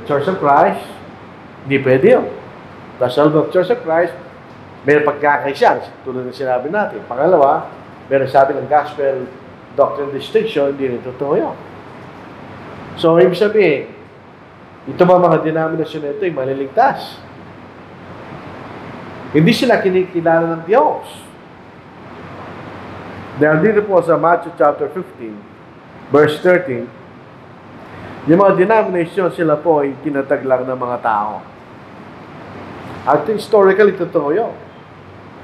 Church of Christ, hindi pwede yun. The Church of Christ, may pagkakaisyan, tulad ng sinabi natin. Pangalawa, meron sabi ng gospel doctrine distinction, hindi rin totoo yun. So, ibig sabihin, ito mga denominasyon na ito ay maliligtas. Hindi sila kinikilala ng Diyos. Dahil dito po sa Matthew chapter 15, verse 13, yung mga denomination sila po ay tinatag lang ng mga tao. At historically, totoo yun.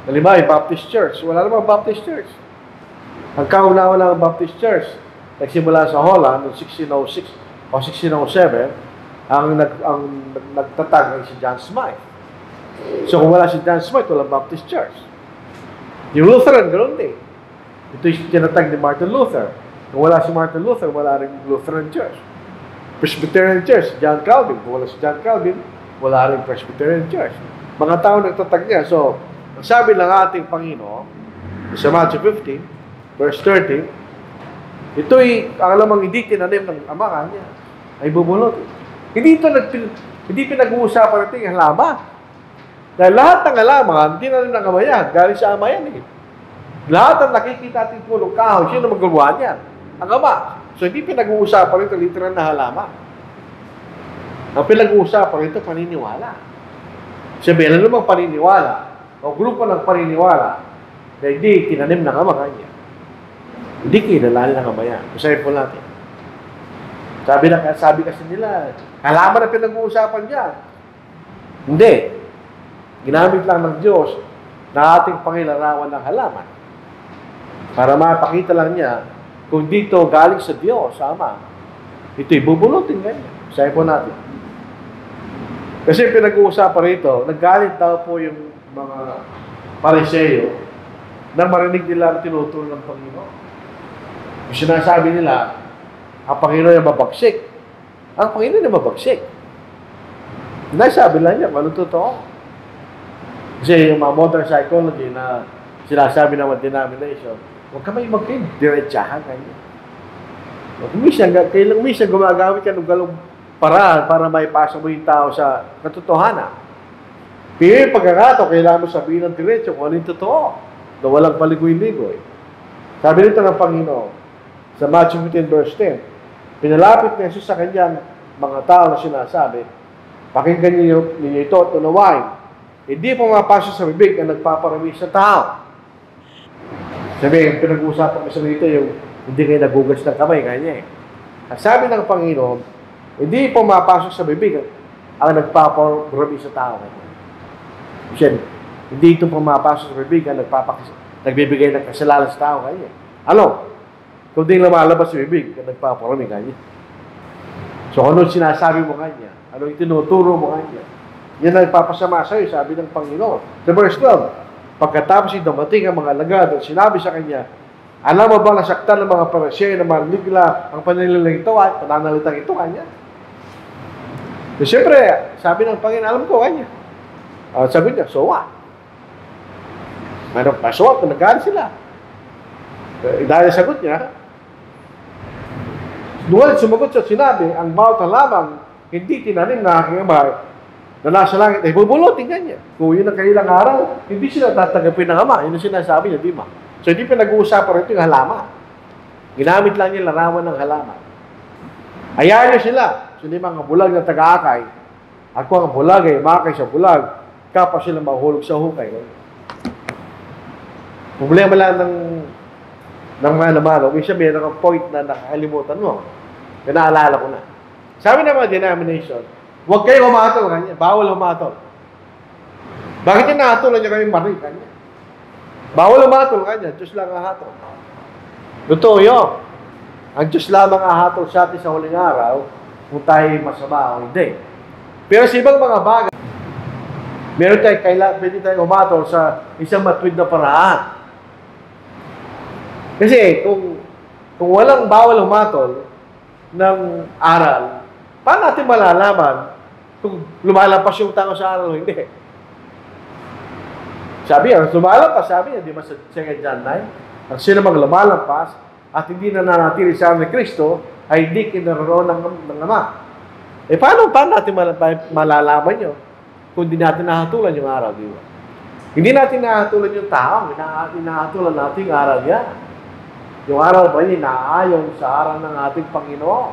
Halimbawa, yung Baptist Church. Wala namang Baptist Church. Ang kauna-una ng Baptist Church, nagsimula sa Holland noong 1606 o 1607, ang nagtatag ay si John Smythe. So kung wala si John Smythe, walang Baptist Church. Yung Lutheran, ganoon din. Ito yung tinatag ni Martin Luther. Kung wala si Martin Luther, wala rin Lutheran Church. Presbyterian Church, John Calvin. Kung wala si John Calvin, wala rin Presbyterian Church. Mga tao nagtatag niya. So, ang sabi ng ating Panginoon, sa Matthew 15, verse 13, ito'y alamang hindi tinanim ng Ama niya, ay bubulot. Hindi pinag-uusapan natin yung halaman. Dahil lahat ng halaman, hindi na rin ng Ama yan. Galing sa Ama yan eh. Lahat ng nakikita natin pulong kahoy, sino magawa niyan? Ang Ama. So, hindi pinag-uusapan ito literal na halaman. Ang pinag-uusapan ito, paniniwala. Sabihin, ano namang paniniwala? O grupo ng paniniwala na hindi tinanim ng Ama niya. Hindi kinalala ng Ama yan. Usahin po natin. Sabi kasi nila, halaman na pinag-uusapan dyan. Hindi. Ginamit lang ng Diyos na ating pangilarawan ng halaman. Para mapakita lang niya kung dito galing sa Diyos, sa Ama, ito'y bubulutin ganyan. Usahin po natin. Kasi pinag-uusapan rito, naggalit daw po yung mga Pariseo na marinig nila ang tinuturo ng Panginoon. Yung sinasabi nila, ang Panginoon ay mabagsik. Ang Panginoon ay mabagsik. Nasabi lang niya, ano totoo? Kasi yung mga modern psychology na sinasabi ng mga denomination, huwag ka may mag-diretsahan kanyo. Minsan gumagamit ka ng galong paraan para maipasa mo yung tao sa katotohanan. Pero yung pagkakato, kailangan mo sabihin ng diretso kung ano yung totoo na walang paligoy-ligoy. Sabi nito ng Panginoon, sa Matthew 15 verse 10, pinalapit ni Jesus sa kanyang mga tao na sinasabi, pakinggan ninyo ito at unawain. Hindi pumapasok sa bibig ang nagpaparami sa tao. Sabi, pinag-uusapan kasi nito yung hindi kayo nagugas ng kamay, kanya eh. Ang sabi ng Panginoon, hindi pumapasok sa bibig ang nagpaparami sa tao. Kasi hindi ito pumapasok sa bibig ang nagbibigay ng kasalanan sa tao, kanya. Ano? Kung di lumalabas sa bibig, nagpaparami kanya. So, ano sinasabi mo kanya? Ano itinuturo mo kanya? Yan ang nagpapasama sa'yo, sabi ng Panginoon. Sa verse 12, pagkatapos dumating ang mga alagad at sinabi sa kanya, alam mo ba nasaktan ng mga Pariseo na marinig nila ang pananalitang ito kanya? So, siyempre, sabi ng Panginoon, alam ko kanya. Sabi niya, so what? Ano pa, so what? Nagalit sila. Dahil sagot niya, ngunit sumagot siya, sinabi, ang bawat lamang hindi tinanim na aking ama na nasa langit ay bubulutin kanya. Kung yun ang kanilang araw, hindi sila tatanggapin ng ama. Yun ang sinasabi niya, di ba? So hindi pinag-uusapan rito yung halaman. Ginamit lang niya larawan ng halaman. Ayaw niya sila. Sila mga bulag na taga-akay. Ako ang bulag ay makay sa bulag. Kapag sila mahulog sa hukay. Problema lang ng mga naman. May sabihin ng point na nakakalimutan mo. Pinaalala ko na. Sabi ng mga denomination, huwag kayo humatol kanya. Bawal humatol. Bakit yung nahatulan niya kaming marin kanya? Bawal humatol kanya. Diyos lang ang hatol. Totoo yun. Ang Diyos lamang ang hatol sa atin sa huling araw kung tayo masama o hindi. Pero sa ibang mga bagay, meron tayo, pwede tayo humatol sa isang matwid na paraan. Kasi kung walang bawal humatol ng aral, paano natin malalaman kung lumalampas yung tao sa aral o hindi? Sabi niya, lumalampas, sabi niya, di ba sa 2 John 9? Ang sino mang lumalampas at hindi na nanatili sa amin ni Kristo, ay hindi kinaroon ng Ama. Paano natin malalaman yun kung hindi natin nahatulan yung aral, di ba? Hindi natin nahatulan yung tao, nahatulan natin yung aral yan. Yung aral ba yun, naayon sa aral ng ating Panginoon.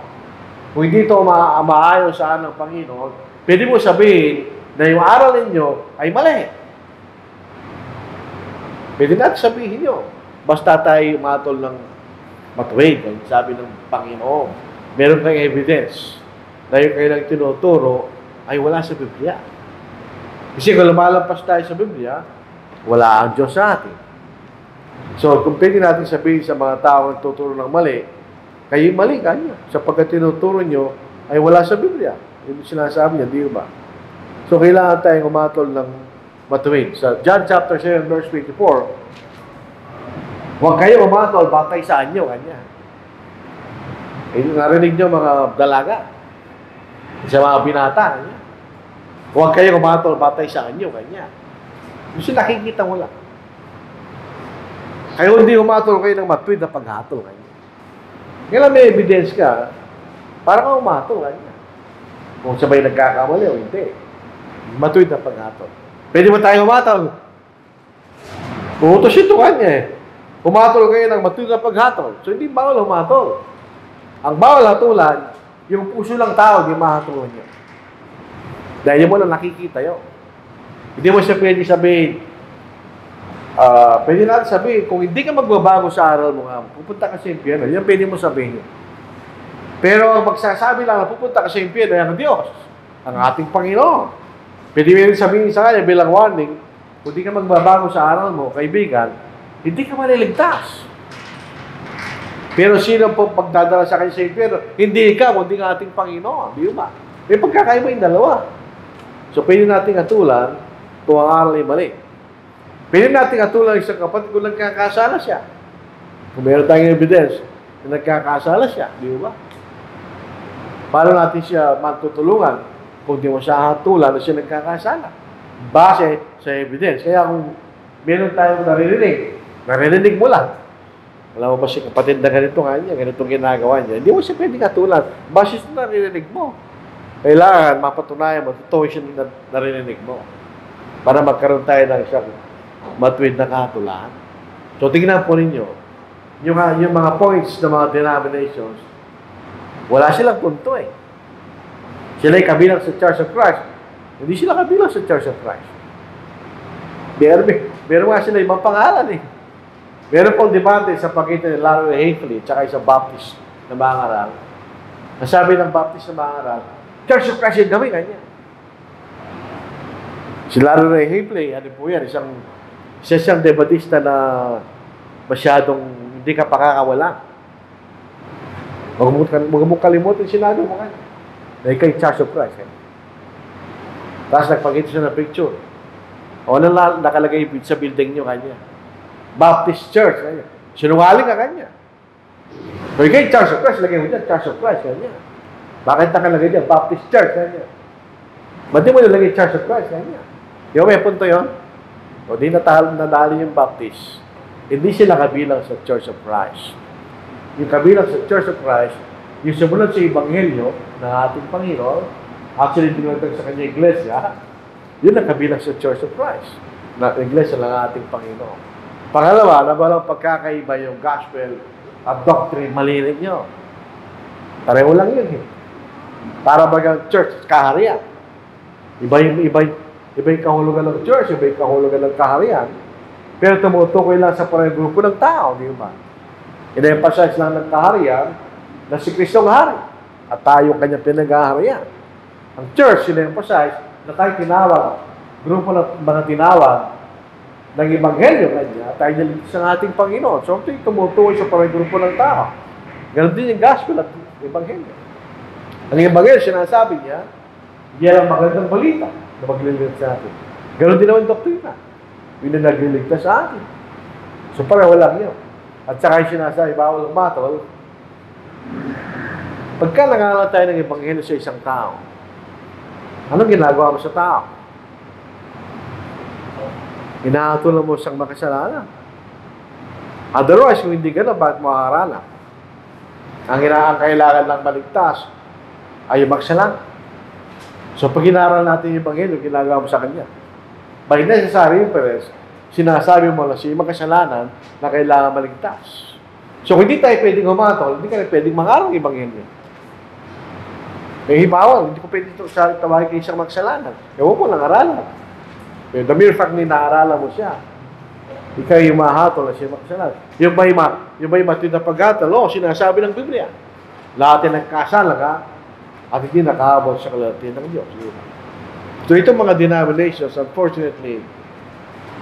Kung hindi ito maayon sa aral ng Panginoon, pwede mo sabihin na yung aral ninyo ay mali. Pwede natin sabihin nyo. Basta tayo matol ng matuwid, sabi ng Panginoon. Meron kang evidence na yung kailang tinuturo ay wala sa Biblia. Kasi kung lumalampas tayo sa Biblia, wala ang Diyos sa atin. So, kung pwede natin sabihin sa mga tao na tuturo ng mali, kayo mali kanya. Sapagkat tinuturo nyo ay wala sa Biblia. Yung sinasabi niya, di ba? So, kailangan tayong umatol ng matuwid. Sa John chapter 7, verse 24, huwag kayo umatol, batay sa anyo, kanya. Narinig nyo mga dalaga. Sa mga binata, kanya. Huwag kayo umatol, batay sa anyo, kanya. Kasi nakikita mo lang. Kayo hindi umatol kayo ng matuwid na paghatol, kanya. Kailan may evidence ka, para ka umatol, kanya. Kung sabay nagkakamali o hindi. Matuwid na paghatol. Pwede mo tayo umatol. Utos ito kanya eh. Umatol kayo ng matuwid na paghatol. So, hindi bawal umatol. Ang bawal hatulan, yung puso lang tao, di mahatulan nyo. Dahil yun mo lang nakikita yun. Hindi mo siya pwede sabihin, pwede natin sabihin, kung hindi ka magbabago sa aral mo nga, pupunta ka sa impyerno, yan pwede mo sabihin. Pero magsasabi lang na pupunta ka sa impyerno, yan ang Diyos, ang ating Panginoon. Pwede mo rin sabihin sa kanya bilang warning, kung hindi ka magbabago sa aral mo, kaibigan, hindi ka maliligtas. Pero sino po pagdadala sa kanya sa impyerno? Hindi ikaw, kundi ang ating Panginoon. Di ba? May pagkakaiba yung dalawa. So, pwede natin atulan kung ang aral ay mali. Pwede natin atulan isang kapatid kung nagkakasala siya. Kung meron tayong evidence na nagkakasala siya. Di ba? Paano natin siya matutulungan kung di mo siya hatulan na siya nagkakasala? Base sa evidence. Kaya kung meron tayong naririnig mo lang. Alam mo ba si kapatid na ganito nga niya, ganitong ginagawa niya, hindi mo siya pwede katulan. Base sa naririnig mo. Kailangan mapatunayan mo, totoo siya naririnig mo. Para magkaroon tayo ng isang matuwid na kahatulan. So, tingnan po ninyo, yung mga points ng mga denominations, wala silang punto eh. Sila ay kabilang sa Church of Christ. Hindi sila kabilang sa Church of Christ. Meron nga sila ibang pangalan eh. Meron pong debate sa pagitan ni Larry Haefele at isang Baptist na mangaral. Nasabi ng Baptist na mangaral, Church of Christ yung gawin kanya. Si Larry Haefele, ano po yan, isang debatista na masyadong hindi ka pakakawala. Huwag mo kalimutin sinabi mo kanya. Na ikay Church of Christ. Eh. Tapos nagpakita siya ng picture. O ano nakalagay sa building nyo kanya? Baptist Church. Kanya. Sinungaling ka kanya. So ikay Church of Christ, lagay mo dyan, Church of Christ kanya. Bakit nakalagay dyan? Baptist Church kanya. Ba't di mo nalagay Church of Christ kanya? Di ba may punto yun? O di nadali yung Baptist, hindi sila kabilang sa Church of Christ. Yung kabilang sa Church of Christ, yung sumunod sa Ebanghelyo ng ating Panginoon, actually dinagdag sa kanya iglesia, yun ang kabilang sa Church of Christ, na iglesia ng ating Panginoon. Pangalawa, na walang pagkakaiba yung gospel at doctrine, malinig nyo. Pareho lang yun eh. Para bagang church, kaharian. Iba yung kahulugan ng church, iba yung kahulugan ng kaharian. Pero tumutukoy lang sa parang grupo ng tao, di ba? Ina-emphasize lang ng kaharian na si Kristo ang hari at tayo kanyang pinag-aharian. Ang church, ina-emphasize na tayo tinawag, grupo ng mga tinawag ng Ebanghelyo kanya, tayo niligtas ng ating Panginoon. So, ito yung tumutukoy sa parang grupo ng tao. Ganon din yung gospel at Ebanghelyo. Ang Ebanghelyo, sinasabi niya, yan ang magandang balita na magliligtas sa atin. Ganon din naman doktrina. Yun ang nagliligtas sa atin. So, para walang yun. At saka yung sinasabi, bawal umatol. Pagka nangaral tayo ng Ebanghelyo sa isang tao, anong ginagawa mo sa tao? Inaatulan mo siyang makasalanan. Otherwise, kung hindi gano'n, bakit mo haaralan? Ang kailangan lang maligtas ay yung makasalanan. So, pag inaral natin yung Ebanghelyo, ginagawa mo sa kanya. By necessary inference, sinasabi mo na siya yung makasalanan na kailangan maligtas. So, kung hindi tayo pwedeng humatol, hindi ka rin pwedeng mangaral ng Ebanghelyo. May hibawan, hindi ko pwede tawagin kayo isang makasalanan. Ewan mo lang aralan. Pero the mere fact na inaaralan mo siya, ikaw yung mahatol na siya makasalanan. Yung may matid na paghatol, sinasabi ng Biblia. Lahat ay nagkasala ka, at hindi nakaabot sa kalahatian ng Diyos. So, itong mga denominations, unfortunately,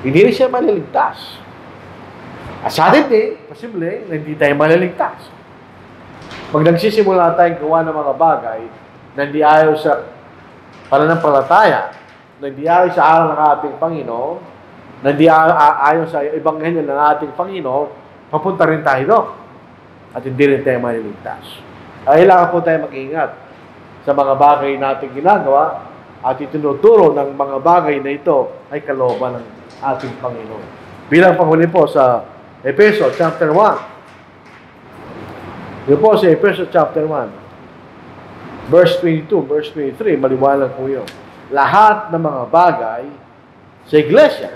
hindi rin siya maliligtas. At sa atin posible, na hindi tayo maliligtas. Pag nagsisimula tayong gawa ng mga bagay na hindi ayaw sa pananampalataya, na hindi ayaw sa aral ng ating Panginoon, na hindi ayaw sa Ebanghelyo ng ating Panginoon, papunta rin tayo doon. At hindi rin tayo maliligtas. Kailangan po tayo mag-ingat sa mga bagay natin ginagawa at itinuturo ng mga bagay na ito ay kalooban ng ating Panginoon. Bilang panghuli po sa Efeso chapter 1. Yun po sa Efeso chapter 1. Verse 22, verse 23, maliwanag po yun. Lahat ng mga bagay sa iglesia,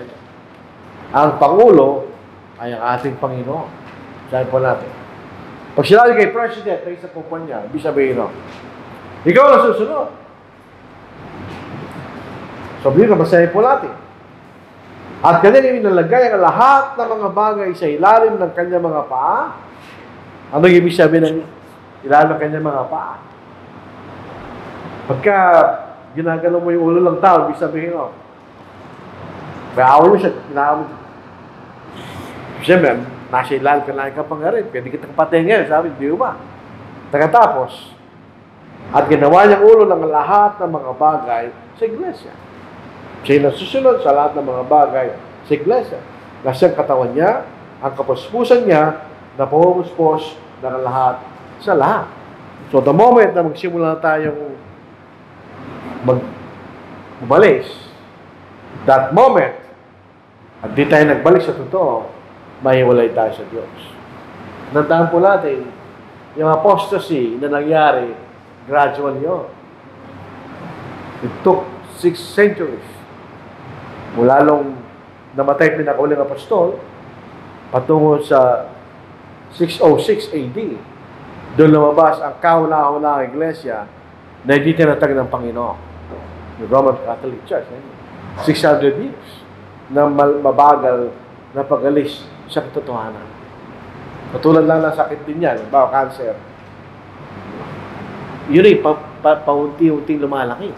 ang Pangulo ay ang ating Panginoon. Sabi po natin. Pag sinabi kay President ay sa kumpanya, ibig sabihin no, ikaw ang susunod. Sabihin na basahin po natin. At kanya nilagay ang lahat ng mga bagay sa ilalim ng kanyang mga paa. Ano yung ibig sabihin ng ilalim ng kanyang mga paa? Pagka ginagano mo yung ulo ng tao, ibig sabihin mo, bayawal mo siya, ginagawa mo. Siyempre, nasa ilalim ka lang kapangarin, pwede kitang patingin, sabi, di ba? Tagatapos, at ginawa niyang ulo ng lahat ng mga bagay sa iglesia. Siya nasusunod sa lahat ng mga bagay sa iglesia. Na siyang katawan niya, ang kapuspusan niya, na pumupuspos ng lahat sa lahat. So, the moment na magsimula tayong magbalis, that moment, at di tayo nagbalik sa totoo, mahiwalay tayo sa Diyos. Nandaan po natin, yung apostasy na nangyari, gradual yun. It took 6 centuries. Mula nung namatay pinakauling apostol, patungo sa 606 AD, doon lumabas ang kauna-unahang iglesia na hindi tinatag ng Panginoon. Yung Roman Catholic Church. 600 years na mabagal na pag-alis sa katotohanan. Katulad lang ng sakit din yan, bawa cancer. Yun ay paunti-unting lumalaki.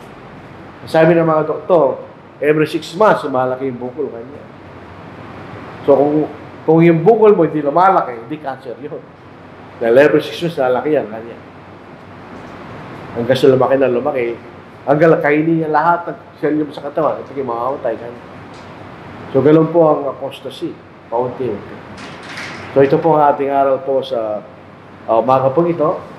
Sabi ng mga doktor, every 6 months, lumalaki yung bukol kanya. So, kung yung bukol mo hindi lumalaki, hindi cancer yun. Dahil every 6 months, lalaki yan kanya. Hanggang sa lumaki na lumaki, hanggang kainin niya lahat ng selyo mo sa katawan, ito yung mamamatay kanya. So, ganun po ang apostasy, paunti-unti. So, ito po ang ating aral po sa umaga po ito.